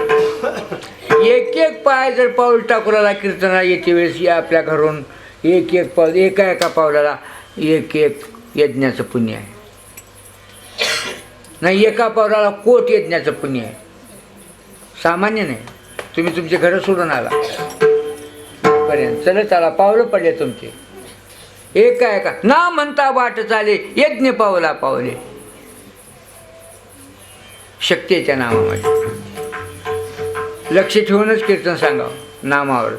एक एक पाय जर पाऊल टाकूला कीर्तनाला येते वेळेस या आपल्या घरून एक एक पाऊल, एका पावलाला एक एक यज्ञाचं पुण्य आहे. नाही एका पावलाला कोट यज्ञाचं पुण्य आहे. सामान्य नाही. तुम्ही तुमचे घरं सोडून आला पर्यंत चलत आला, पावलं पडले तुमचे. एका ना म्हणता वाट चाले यज्ञ पावला पावले. शक्तीच्या नामामध्ये लक्ष ठेवूनच कीर्तन सांगावं. नामावर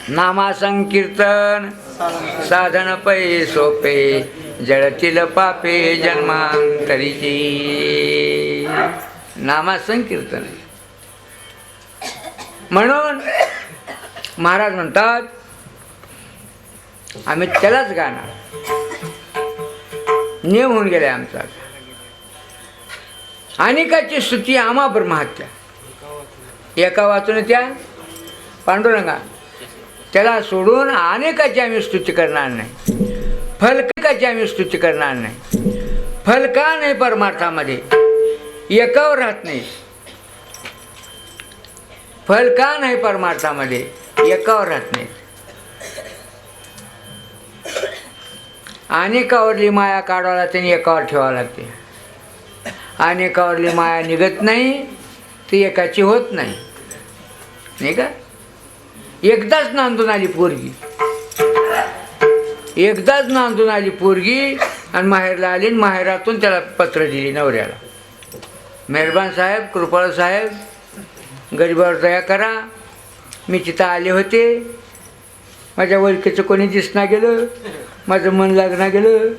नामा संकीर्तन साधन पै सोपे जळतील पापे जन्मांतरीची. नामा संकीर्तन. म्हणून महाराज म्हणतात आम्ही त्यालाच गाणार. नियम होऊन गेले आमचा. अनेकाची स्तुती आम्हा ब्रह्महत्या. एका वाचून त्या पांडुरंगा त्याला सोडून अनेकाची आम्ही स्तुती करणार नाही. फलकाची आम्ही स्तुती करणार नाही. फल का नाही परमार्थामध्ये? एकावर राहत नाही. फल का नाही परमार्थामध्ये? एकावर राहत नाही. अनेकावरली माया काढायला त्यांनी एकावर ठेवावं लागते. अनेकावरली माया निघत नाही ती एकाची होत नाही. नाही का? एकदाच नांदून आली पोरगी, एकदाच नांदून आली पोरगी आणि माहेरला आली आणि माहेरातून त्याला पत्र दिली नवऱ्याला. मेहरबान साहेब, कृपाळ साहेब, गरिबावर दया करा. मी तिथं आले होते, माझ्या ओळखीचं कोणी दिसना गेलं, माझं मन लागना गेलं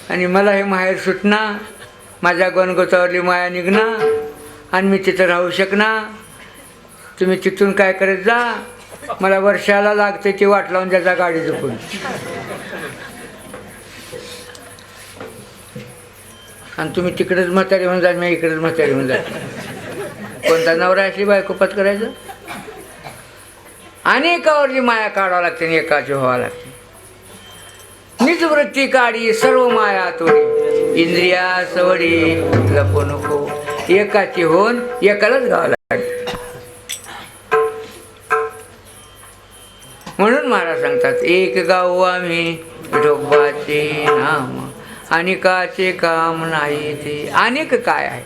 आणि मला हे माहेर सुटना, माझ्या गणगोतावरली माया निघना आणि मी तिथं राहू शकना. तुम्ही तिथून काय करत जा, मला वर्षाला लागते ती वाट लावून त्याचा गाडी झोपून. आणि तुम्ही तिकडेच म्हातारी होऊन जाल, मी इकडेच म्हातारी होऊन जाल. कोणता नवरा अशी बायको पत करायचं? अनेकावरली माया काढावं लागते आणि एकाची व्हावं लागते. निज वृत्ती काढी सर्व माया तोडी, इंद्रिया सवडी लपो नको. एकाची होऊन एकालाच गावं लागते. म्हणून महाराज सांगतात एक गाऊ आम्ही विठोबाचे नाम, अनेकाचे काम नाही ते. अनेक काय आहे?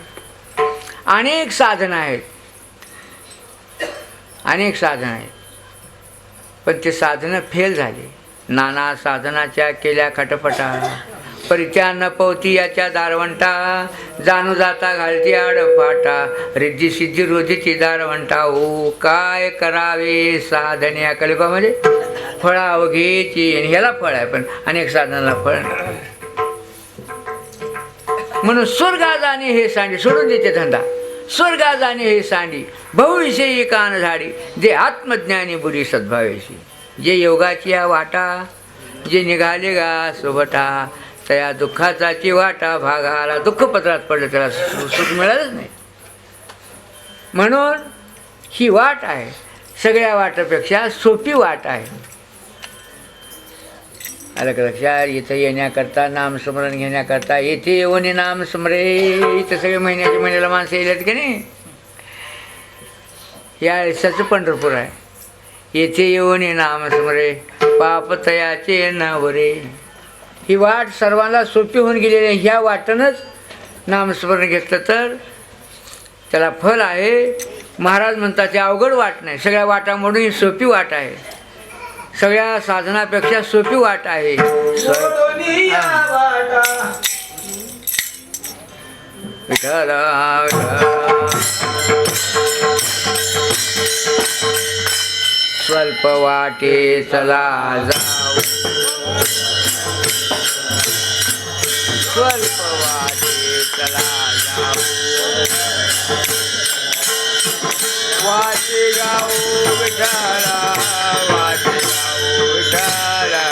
अनेक साधनं आहेत, अनेक साधनं आहेत, पण ते साधनं फेल झाले. नाना साधनाच्या केल्या खटपटा, परित्या न पवती याच्या दारवंटा, जाणू जाता घालती आडफाटा, रिद्धी सिद्धी रोधीची दारवंटा. हो काय करावे साधने या कलियुगामध्ये? फळा अवघेची. आणि ह्याला फळ आहे पण अनेक साधनाला फळ नाही. म्हणून स्वर्गा जाणे हे सांडी सोडून देते धंदा. स्वर्गा जाणे हे सांडी भविष्यी कान झाडी, जे आत्मज्ञानी बुरी सद्भावेशी. जे योगाची या वाटा, जे निघाले गा सोबटा, त्या दुःखाचाची वाटा भागाला. दुःख पत्रात पडलं त्याला सुख मिळालंच नाही. म्हणून ही वाट आहे सगळ्या वाटापेक्षा सोपी वाट आहे. आलं का लक्षात? इथं येण्याकरता नामस्मरण घेण्याकरता येथे येऊन नाम स्मरे. इथं सगळे महिन्याला माणसं येतात की नाही? या आयुष्याचं पंढरपूर आहे. येथे येऊन नाम स्मरे पाप तयाचे नावरे. ही वाट सर्वांना सोपी होऊन गेलेली आहे. ह्या वाटेनंच नामस्मरण घेतलं तर त्याला फल आहे. महाराज म्हणतात ते अवघड वाट नाही, सगळ्या वाटामधून ही सोपी वाट आहे. सगळ्या साधनापेक्षा सोपी वाट आहे. विठ्ठल स्वल्प वाटे चला जाऊ, स्वल्प वाटे चला जाऊ, वाटे गाऊ विठ्ठला, वाटे गाऊ विठ्ठला.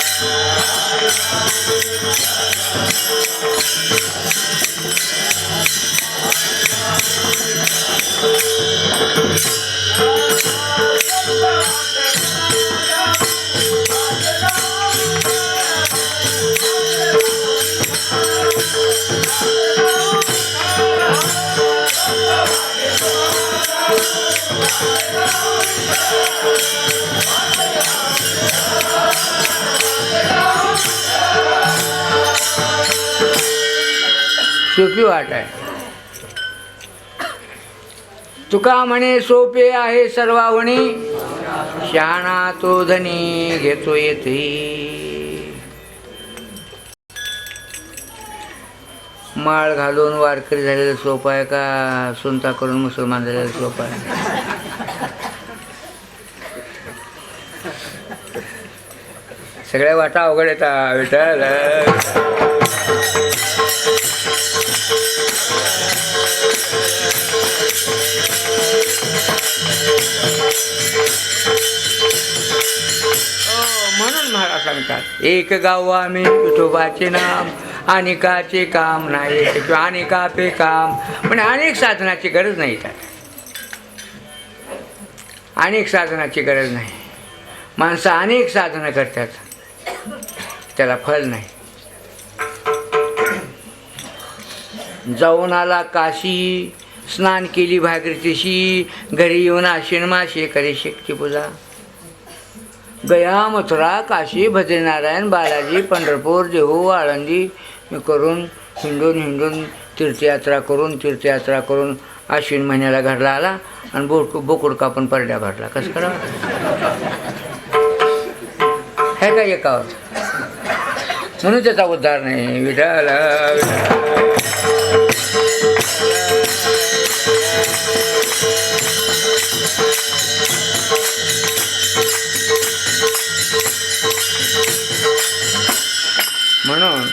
सोपी वाट आहे. तुका म्हणे सोपे आहे सर्वावणी, शहाणा तो धनी घेतो येते. माळ घालून वारकरी झालेलं सोपं आहे का सुनता करून मुसलमान झालेलं सोपं आहे? सगळ्या वाटा अवघड येतात विठ्ठल. म्हणून महाराज सांगतात एक गाव आम्ही विठोबाचे नाम, अनेकाचे काम नाही किंवा अनेकापे काम. म्हणजे अनेक साधनाची गरज नाही त्यात, अनेक साधनाची गरज नाही. माणसं अनेक साधनं करतात, त्याला फल नाही. जाऊन आला काशी, स्नान केली भागीरथीशी, घरी येऊन आश्विन मासे करे शक्ती पूजा. गया मथुरा काशी बद्रीनारायण बालाजी पंढरपूर देहू आळंदी करून हिंडून तीर्थयात्रा करून आश्विन महिन्याला घरला आला आणि बोकुड कापून परड्या भरला. कसं करावं हे काय एकावर? म्हणून त्याचा उद्धार नाही. विठ्ठल म्हणून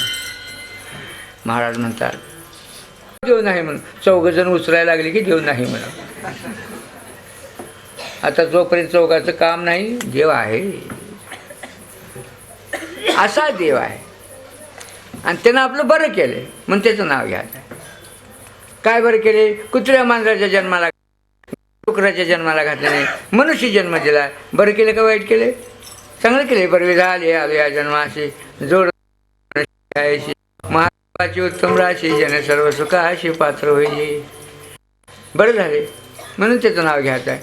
महाराज म्हणतात देव नाही म्हणून. 4 जण उचलायला लागले की देव नाही म्हणा. आता जोपर्यंत चौघाचं काम नाही, देव आहे असा देव आहे. आणि त्यानं आपलं बरं केलं म्हणून त्याचं नाव घ्यायचं. काय बरं केले? कुत्र्या मांजराच्या जन्माला, डुकराच्या जन्माला घातले नाही, मनुष्य जन्म दिला. बरं केलं का वाईट केले? चांगलं केले. बरं झाले आलो या जन्माशी जोड महादेवाची उत्तम राशी, जन सर्व सुखाशी पात्र होईल. बरं झाले म्हणून त्याचं नाव घ्यायचं आहे.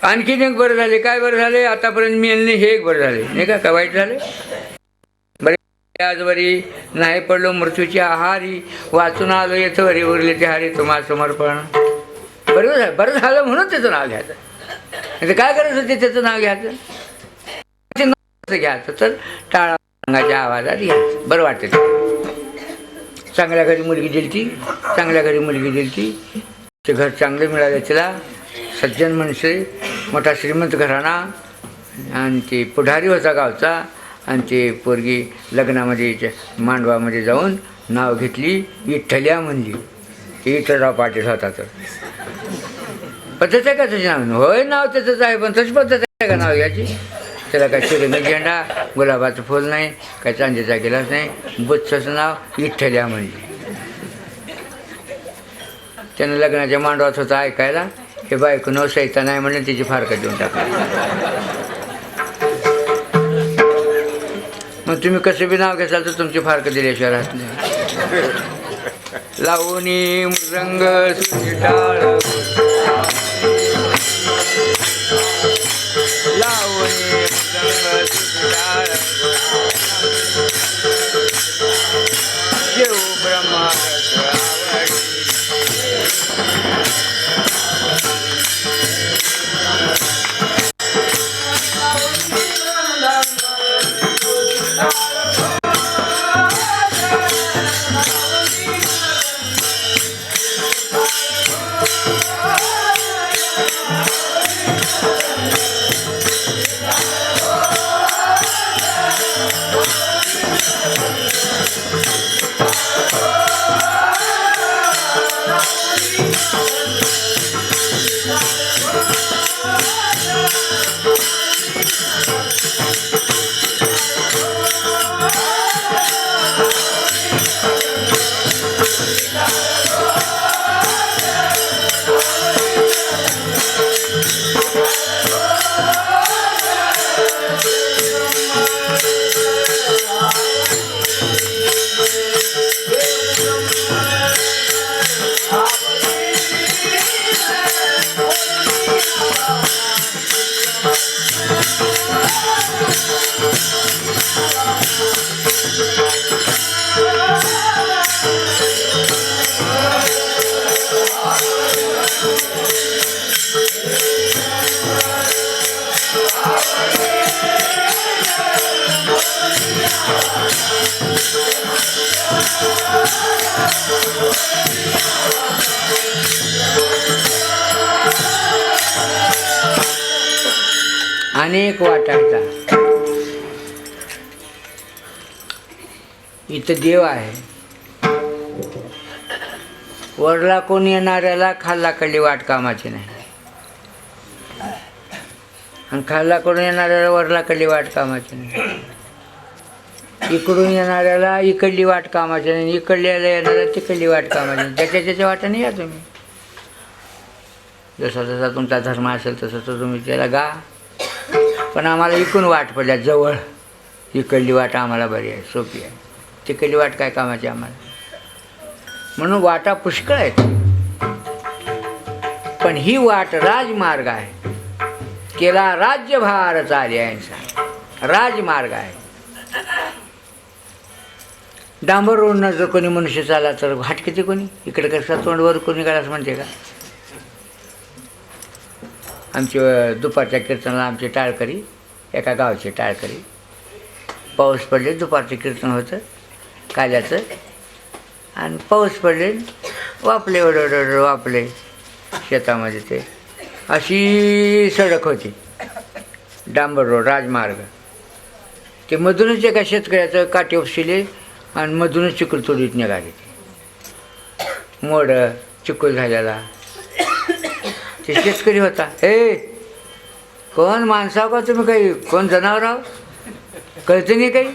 आणखीन एक बरं झाले. काय बरं झाले? आतापर्यंत मिळणे हे एक बरं झाले नाही का? का वाईट झाले? बरे आजवरी नाही पडलो मृत्यूची आहारी, वाचून आलो येथवरी उरले ते हारी तुम्हा समर्पण. बरं झालं म्हणून त्याचं नाव घ्यायचं. म्हणजे काय करायचं होते त्याचं नाव घ्यायचं? घ्यायचं तर टाळा रंगाच्या आवाजात घ्यायचं. बरं वाटतं ते. चांगल्या घरी मुलगी दिली ती, ते घर चांगलं मिळालं तिला. सज्जन मनुष्य, मोठा श्रीमंत घराणा, आणि ते पुढारी होता गावचा. आणि ते पोरगी लग्नामध्ये मांडवामध्ये जाऊन नाव घेतली, विठ्ठल्या म्हणली. ते विठ्ठलराव पाटील होता. तर पद्धत आहे का त्याचे नाव? होय, नाव त्याचंच आहे, पण तशी पद्धत आहे का नाव घ्यायची? त्याला काय शिरंगी झेंडा, गुलाबाचं फूल नाही, काय चांदीचा गिलास नाही, बुच्छचं नाव विठ्ठल्या म्हणली. त्यानं लग्नाच्या मांडवात होता ऐकायला, हे बायको नव सैता नाही म्हणून तिची फारकत देऊन टाकली. मग तुम्ही कसं बी नाव घ्याल तर तुमची फारकत दिल्याशिवाय राहत नाही. लावणी मृदंग सुनिटाळ, लावणी मृदंग अनेक वाटायचा. इथं देव आहे. वरला कोण येणाऱ्याला खाल्लाकडली वाट कामाची नाही, आणि खाल्ला कोण येणाऱ्याला वरलाकडली वाट कामाची नाही. इकडून येणाऱ्याला इकडली वाट कामाची नाही, इकडल्याला येणाऱ्याला तिकडली वाट कामाची नाही. त्याच्या वाटाने या तुम्ही. जसा जसा तुमचा धर्म असेल तसं तर तुम्ही त्याला गा. पण आम्हाला इकडून वाट पडल्या जवळ. इकडली वाट आम्हाला बरी आहे, सोपी आहे. तिकडली वाट काय कामाची आम्हाला. म्हणून वाटा पुष्कळ आहेत, पण ही वाट राजमार्ग आहे. केला राज्यभार चालयांचा राजमार्ग आहे. डांबर रोडनं जर कोणी मनुष्य चालला तर घाट किती कोणी. इकडे कसं तोंडवर कोणी असं म्हणते का. आमची दुपारच्या कीर्तनाला आमचे टाळकरी, एका गावचे टाळकरी, पाऊस पडले, दुपारचं कीर्तन होतं काल्याचं, आणि पाऊस पडले, वापले ओढ वापले शेतामध्ये. ते अशी सडक होती, डांबर रोड राजमार्ग. ते मधूनच एका शेतकऱ्याचं काठी उपशिले आणि मधूनच चिखल तोडीत निघाले. मोड चिखल झालेला. ते शेतकरी होता. हे कोण माणसा का तुम्ही, काही कोण जनावर आहो, कळतं नाही काही.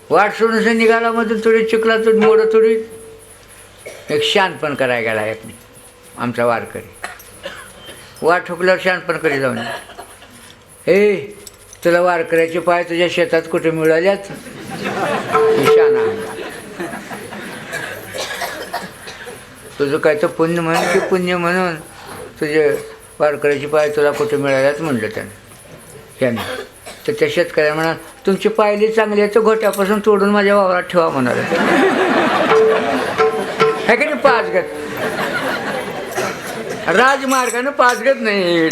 वाट सोडून निघाला मधून थोडी चिखला तोड मोडं थोडी. एक शानपण करायला गेला एक आमचा वारकरी. वाट ठोकल्यावर शानपण करी जाऊन, हे तुला वारकऱ्याचे पाय तुझ्या शेतात कुठे मिळाल्यात. शाना तुझं काय तर पुण्य म्हणून की पुण्य म्हणून तुझे वारकऱ्याचे पाय तुला कुठे मिळाल्यात म्हणलं त्याने. तर त्या शेतकऱ्या म्हणा, तुमची पायली चांगली आहे तर घोट्यापासून तोडून माझ्या वावरात ठेवा म्हणाले. हे की नाही पाचगत राजमार्गानं पाचगत नाही.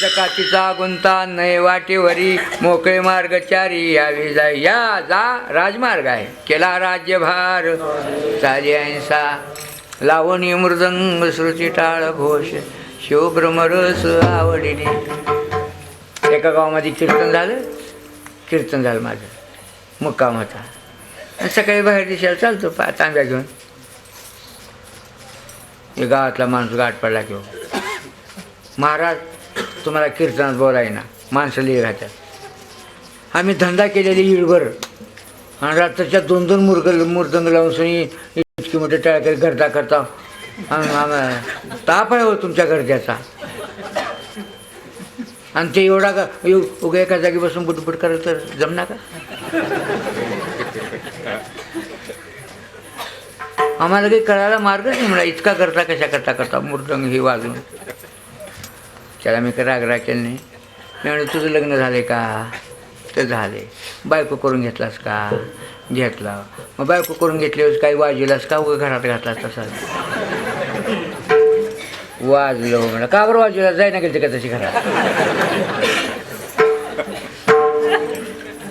जकातीचा गुंता नये वाटेवरी, मोकळे मार्गचारी यावे जाय. या जा राजमार्ग आहे. केला राज्यभार चाली अहिंसा, लावणी मृदंग श्रुती टाळ घोष, शिवभ्रमरस आवडीने. एका गावामध्ये कीर्तन झालं माझं. मुक्काम होता. सकाळी बाहेर दिशाला चालतो तांब्या घेऊन. हे गावातला माणूस गाठ पडला की, महाराज तुम्हाला कीर्तनात बोलायना, माणसं लिहि घातात. आम्ही धंदा केलेली इळभर, आणि रात्रीच्या 2-2 मुर्दंग लावून सुनी इतकी मोठे टाळकरी करता ताप आहे हो तुमच्या घरच्याचा. आणि ते एवढा का उगा एका जागी बसून बुटबुट करत तर जमना का. आम्हाला काही कळायला मार्गच नाही मला. इतका करता कशा करता मुर्दंग ही वाजून. त्याला मी काही रागराग केलं नाही. मी म्हणलं तुझं लग्न झाले का. तर झाले. बायको करून घेतलास का. घेतला. मग बायको करून घेतल्यावर काही वाजविलास का, उगा घरात घातलास तसा. वाजलो म्हणलं. का बरं वाजविला, जाय ना गेली का तशी घरात.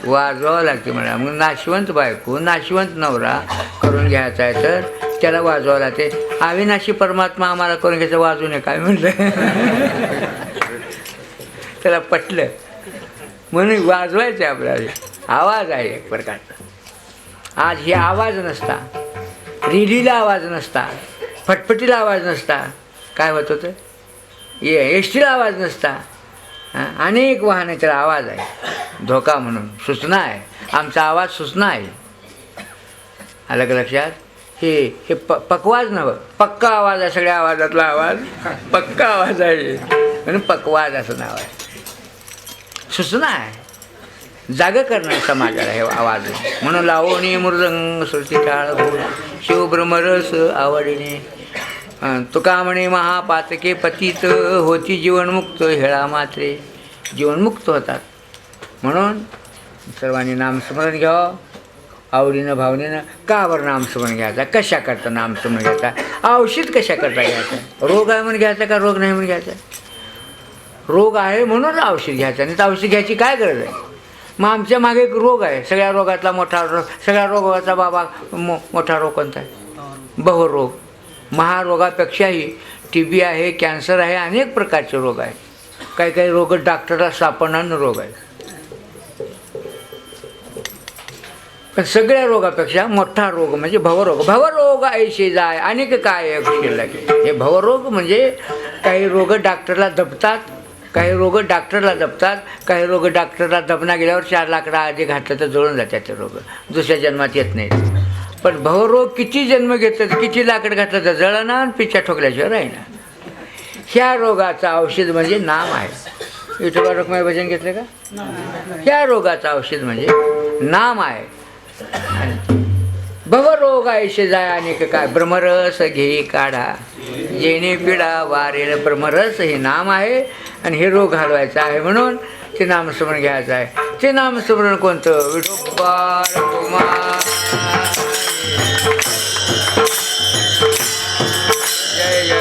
वाजवावं लागते म्हणा. मग नाशिवंत बायको नाशिवंत नवरा करून घ्यायचा आहे तर त्याला वाजवावं लागते. अविनाशी परमात्मा आम्हाला करून घ्यायचं वाजू नये काय म्हटलं. त्याला पटलं म्हणून वाजवायचं आहे आपल्याला. आवाज आहे एक प्रकारचा. आज हे आवाज नसता, रिलीला आवाज नसता, फटफटीला आवाज नसता, काय होत होतं, एस टीला आवाज नसता. अनेक वाहने त्याला आवाज आहे, धोका म्हणून सूचना आहे. आमचा आवाज सूचना आहे. आलं का लक्षात. हे पकवाज नव्हं, पक्का आवाज आहे. सगळ्या आवाजातला आवाज पक्का आवाज आहे म्हणून पकवाज असं नाव आहे. सूचना आहे, जागा करणार समाजाला हे आवाज. म्हणून लावणी मृदंग श्रुती टाळ शिवब्रह्मरस आवडीने. तुका म्हणे महापातके पतित होती जीवनमुक्त हेळा मात्रे. जीवनमुक्त होतात. म्हणून सर्वांनी नामस्मरण घ्यावं आवडीनं भावनेनं. का बरं नामस्मरण घ्यायचा, कशा करता नामस्मरण घ्यायचा, औषध कशा करता घ्यायचं. रोग आहे म्हणून घ्यायचा का रोग नाही म्हणून घ्यायचा. रोग आहे म्हणून औषध घ्यायचं, नाही तर औषध घ्यायची काय गरज आहे. मग आमच्या मागे एक रोग आहे, सगळ्या रोगातला मोठा रोग, सगळ्या रोगाचा बाबा मोठा रोग कोणता आहे, बहुरोग. महारोगापेक्षाही TB आहे, कॅन्सर आहे, अनेक प्रकारचे रोग आहेत. काही काही रोग डॉक्टरला सापडणारे रोग आहेत. पण सगळ्या रोगापेक्षा मोठा रोग म्हणजे भवरोग. भवरोग ऐशी जाय अनेक काय लागे. हे भवरोग म्हणजे काही रोग डॉक्टरला दबतात, काही रोग डॉक्टरला दबतात, काही रोग डॉक्टरला दबना गेल्यावर 4 लाकडं आधी घातलं तर जळून जातात ते रोग, दुसऱ्या जन्मात येत नाहीत. पण भवरोग किती जन्म घेतलं, किती लाकड घातलं तर जळणं आणि पिच्छा ठोकल्याशिवाय राहीना. ह्या रोगाचं औषध म्हणजे नाम आहे. विठोबा रखुमाई भजन घेतलं का. ह्या रोगाचं औषध म्हणजे नाम आहे. भवरोग ऐसे जाय अनेक काय ब्रह्मरस घे काढा जेणे पिढा वारेल. ब्रह्मरस हे नाम आहे आणि हे रोग घालवायचा आहे म्हणून ते नामस्मरण घ्यायचं आहे. ते नामस्मरण कोणतं, विठोबा रखुमाई जय जय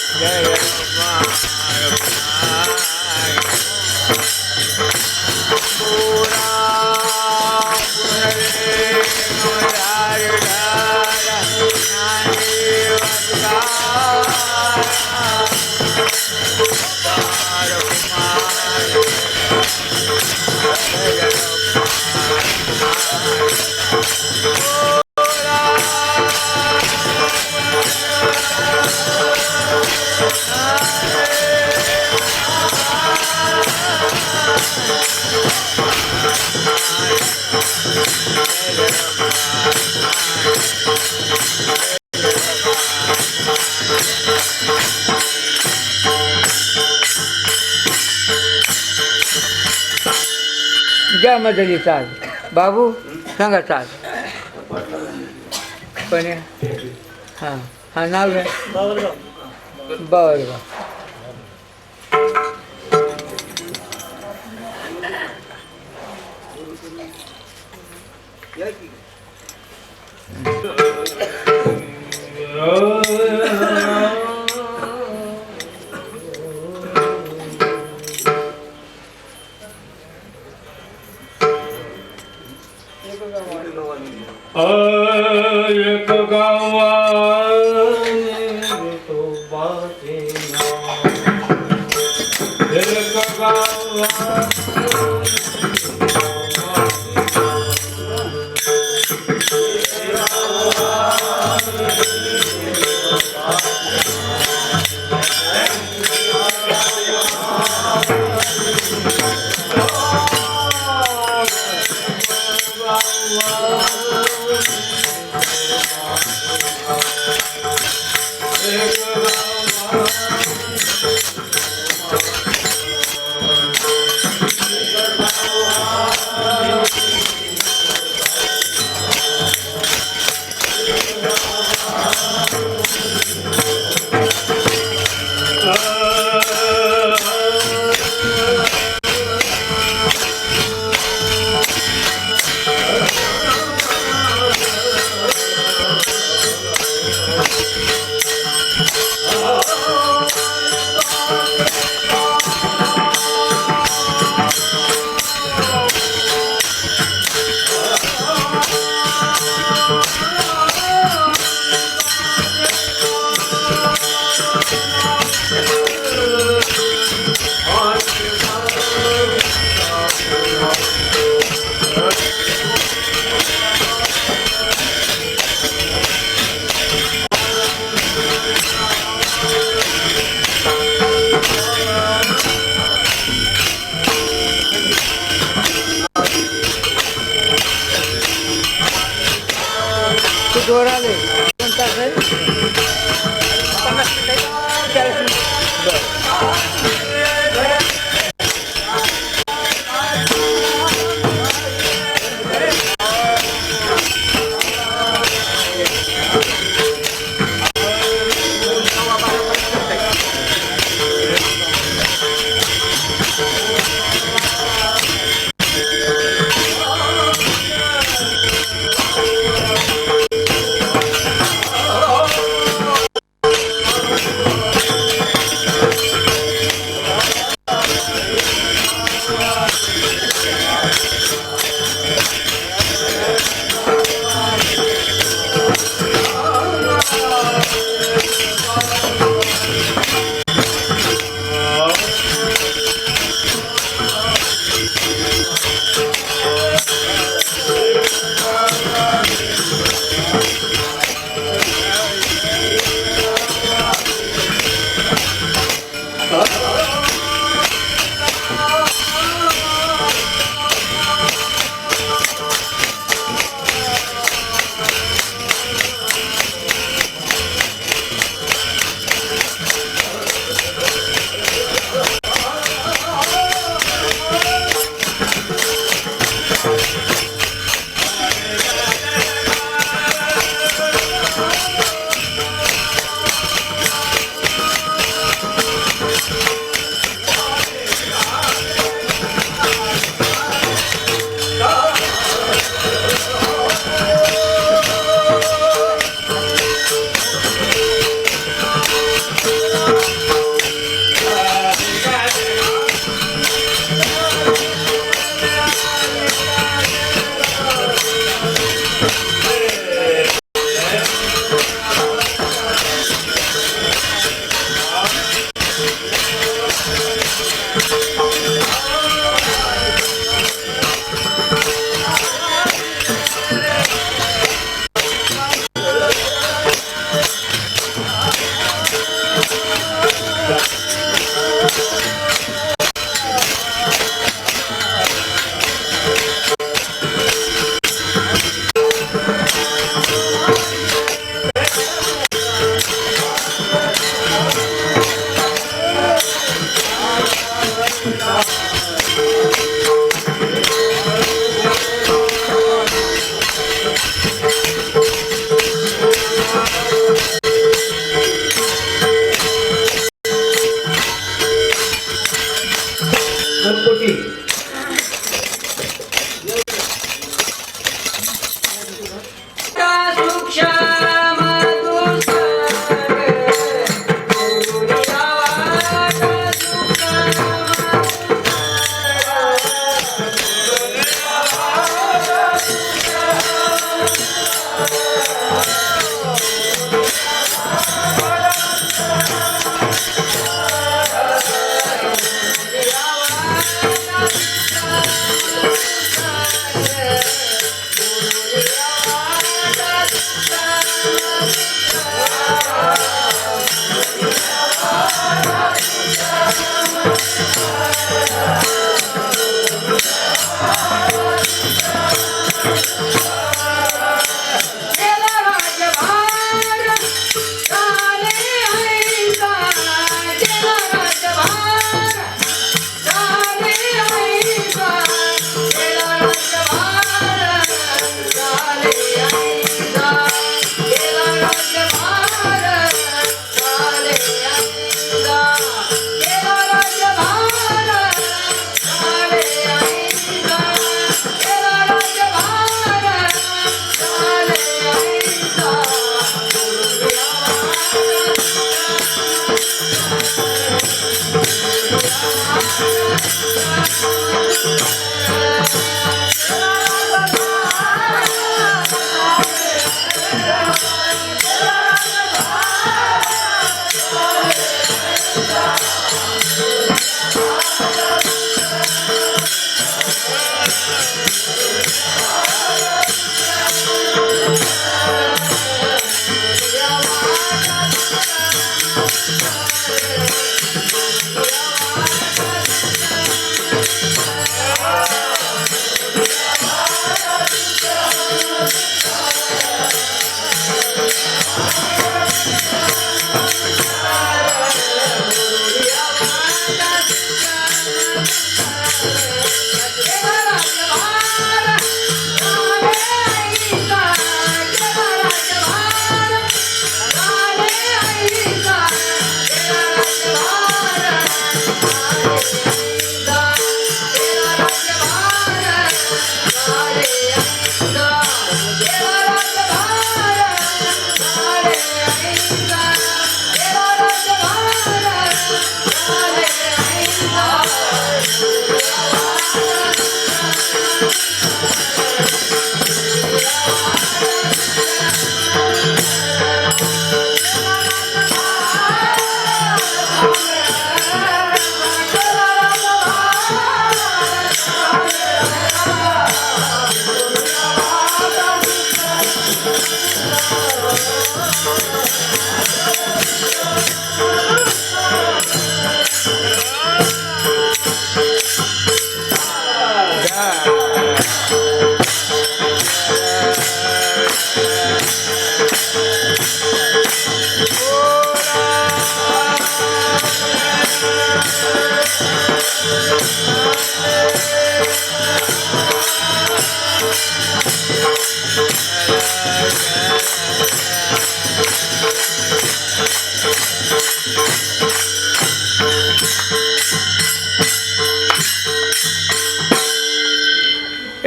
जय जय जय मदली चाल. बाबू सांगा चाल. पण हां हां नाव घ्या. बरं एक जोर आले 2 तास आहे 50 मिनिटं 40 मिनिटं बरं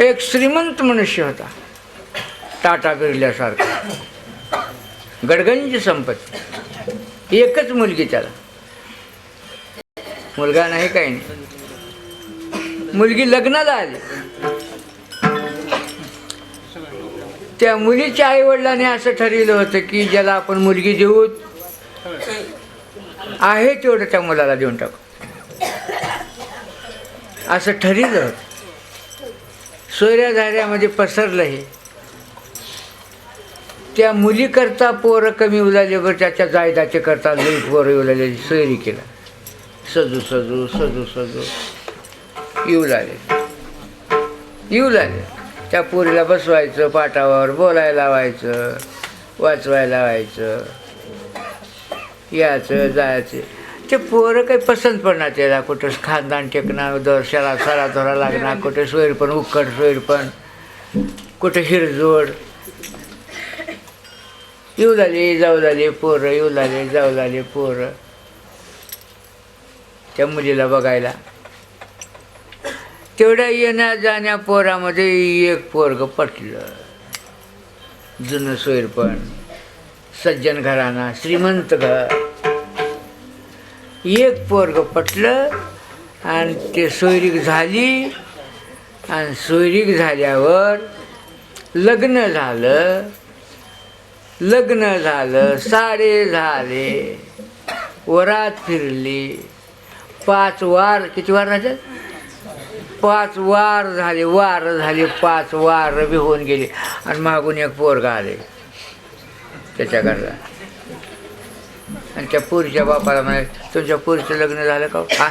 एक श्रीमंत मनुष्य होता, टाटा बिर्ल्यासारखा, गडगंज संपत्ती, एकच मुलगी त्याला, मुलगा नाही काही नाही. मुलगी लग्नाला आली. त्या मुलीच्या आई वडिलांनी असं ठरवलं होतं की ज्याला आपण मुलगी देऊ आहे तेवढं त्या मुलाला देऊन टाकू, असं ठरवलं होतं. सोयऱ्याधाऱ्यामध्ये पसरलं हे. त्या मुलीकरता पोरं कमी उलाले बरं, त्याच्या जायदाचे करता लई पोरं उलाले सोयरी केला. सजू सजू सजू सजू येऊ लागले. त्या पोरीला बसवायचं पाटावर, बोलायला लावायचं, वाचवायला लावायचं, यायचं जायचं. ते पोरं काही पसंत पडणार त्याला. कुठं खानदान टेकणार, दर सरा धरा लागणार, कुठे सोयरपण उक्कड सोयरपण, कुठे हिरजोड. येऊ लागले जाऊ लागले पोरं, येऊ लागले जाऊ लागले पोरं त्या मुलीला बघायला. तेवढ्या येण्या जाण्या पोरामध्ये एक पोरग पटलं, जुनं सोयरपण, सज्जन घराणा, श्रीमंत घर. एक पोरग पटलं आणि ते सोयरीक झाली. आणि सोयरीक झाल्यावर लग्न झालं, साडे झाले, वरात फिरली, 5 वार, किती वार राहतात? 5 वार झाले, 5 वार बी होऊन गेले. आणि मागून एक पोरगा आले त्याच्या घरला. आणि त्या पोरीच्या बापाला म्हणाले, तुमच्या पोरीचं लग्न झालं का? हा.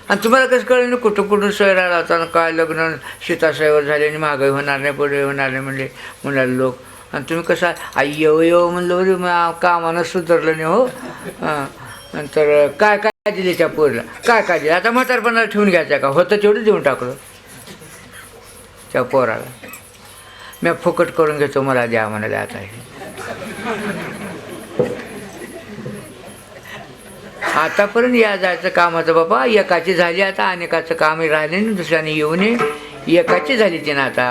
आणि तुम्हाला कसं कळलं ना कुठं सोयरा लावताना काय लग्न सीतासाहेबर झाले आणि मागं होणार नाही, पुढे होणार नाही म्हणाले लोक. आणि तुम्ही कसं आई येऊ म्हणलं, कामानं सुधारलं नाही हो. नंतर काय काय दिले त्या पोरीला, काय दिले? आता म्हातारपणाला ठेवून घ्यायचं का? होतं तेवढं देऊन टाकलं त्या पोराला. मी फुकट करून घेतो, मला द्या म्हणाले. आता आतापर्यंत या जायचं कामाचं बाबा, एकाची झाली, आता अनेकाचं काम राहिले ना, दुसऱ्याने येऊ नये. एकाची झाली ती ना आता.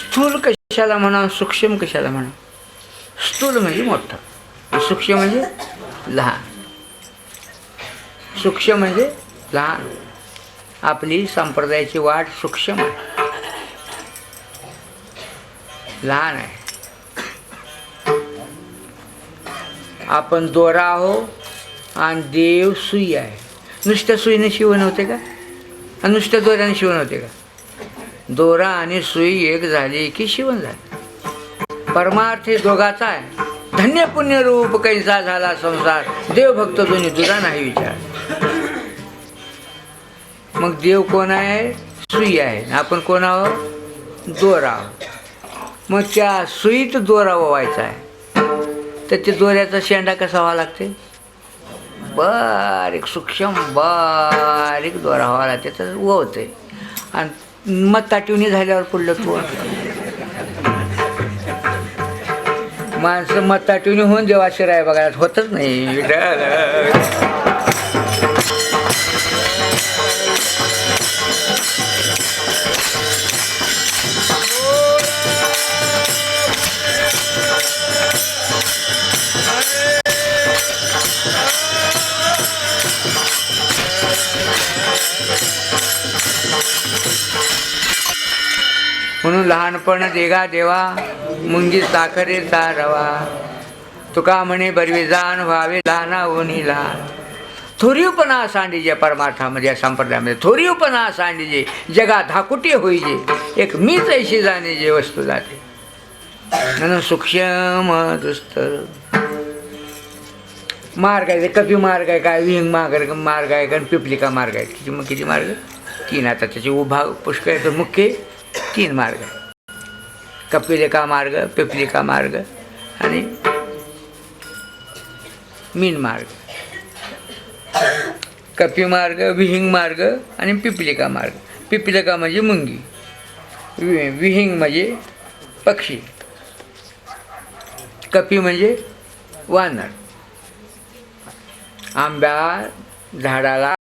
स्थूल कशाला म्हणा, सूक्ष्म कशाला म्हणा. स्थूल म्हणजे मोठं, सूक्ष्म म्हणजे लहान. सूक्ष्म म्हणजे लहान. आपली संप्रदायाची वाट सूक्ष्म आहे, लहान आहे. आपण दोरा आहो आणि देव सुई आहे. नुसत्या सुईने शिवण होते का? आणि नुसत्या दोऱ्याने शिवण होते का? दोरा आणि सुई एक झाली की शिवण झाली. परमार्थ हे दोघाचा आहे. धन्य पुण्य रूप कैसा झाला संसार, देव भक्त दोन्ही तुझा नाही विचार. मग देव कोण आहे? सुई आहे. आपण कोण आहोत? दोरा आहोत. मग त्या सुईत दोरा ओवायचा आहे, तर ते दोऱ्याचा शेंडा कसा व्हावा लागते? बारीक सूक्ष्म बारीक दोरा व्हावा लागते, तर ओवते. आणि मग ताटिवणी झाल्यावर पुढलं तू माणसं मग ताटिवणी होऊन देवाशिराय बघायला होतच नाही. म्हणून लहानपण देगा देवा, मुंगी साखरेचा रवा. तुका म्हणे बरवी जाण व्हावे लहाना ओनी लहान. थोरीवपणा सांडीजे परमार्थामध्ये, संप्रदायामध्ये थोरीवपणा सांडीजे, जगा धाकुटी होईजे, एक मीच ऐशी जाणे जे वस्तू जाते. म्हणून सूक्ष्म दुस्तर मार्ग आहे. कपी मार्ग आहे काय, विहिंग मार्ग आहे का, पिपलिका मार्ग आहे. किती मार्ग? 3. आता त्याचे उभा पुष्कळ आहे, तर मुख्य 3 मार्ग. कपिलिका मार्ग, पिपलिका मार्ग आणि मीन मार्ग. कपी मार्ग, विहिंग मार्ग आणि पिपलिका मार्ग. पिपलिका म्हणजे मुंगी, विहिंग म्हणजे पक्षी, कपी म्हणजे वानर. आंब्या झाडाला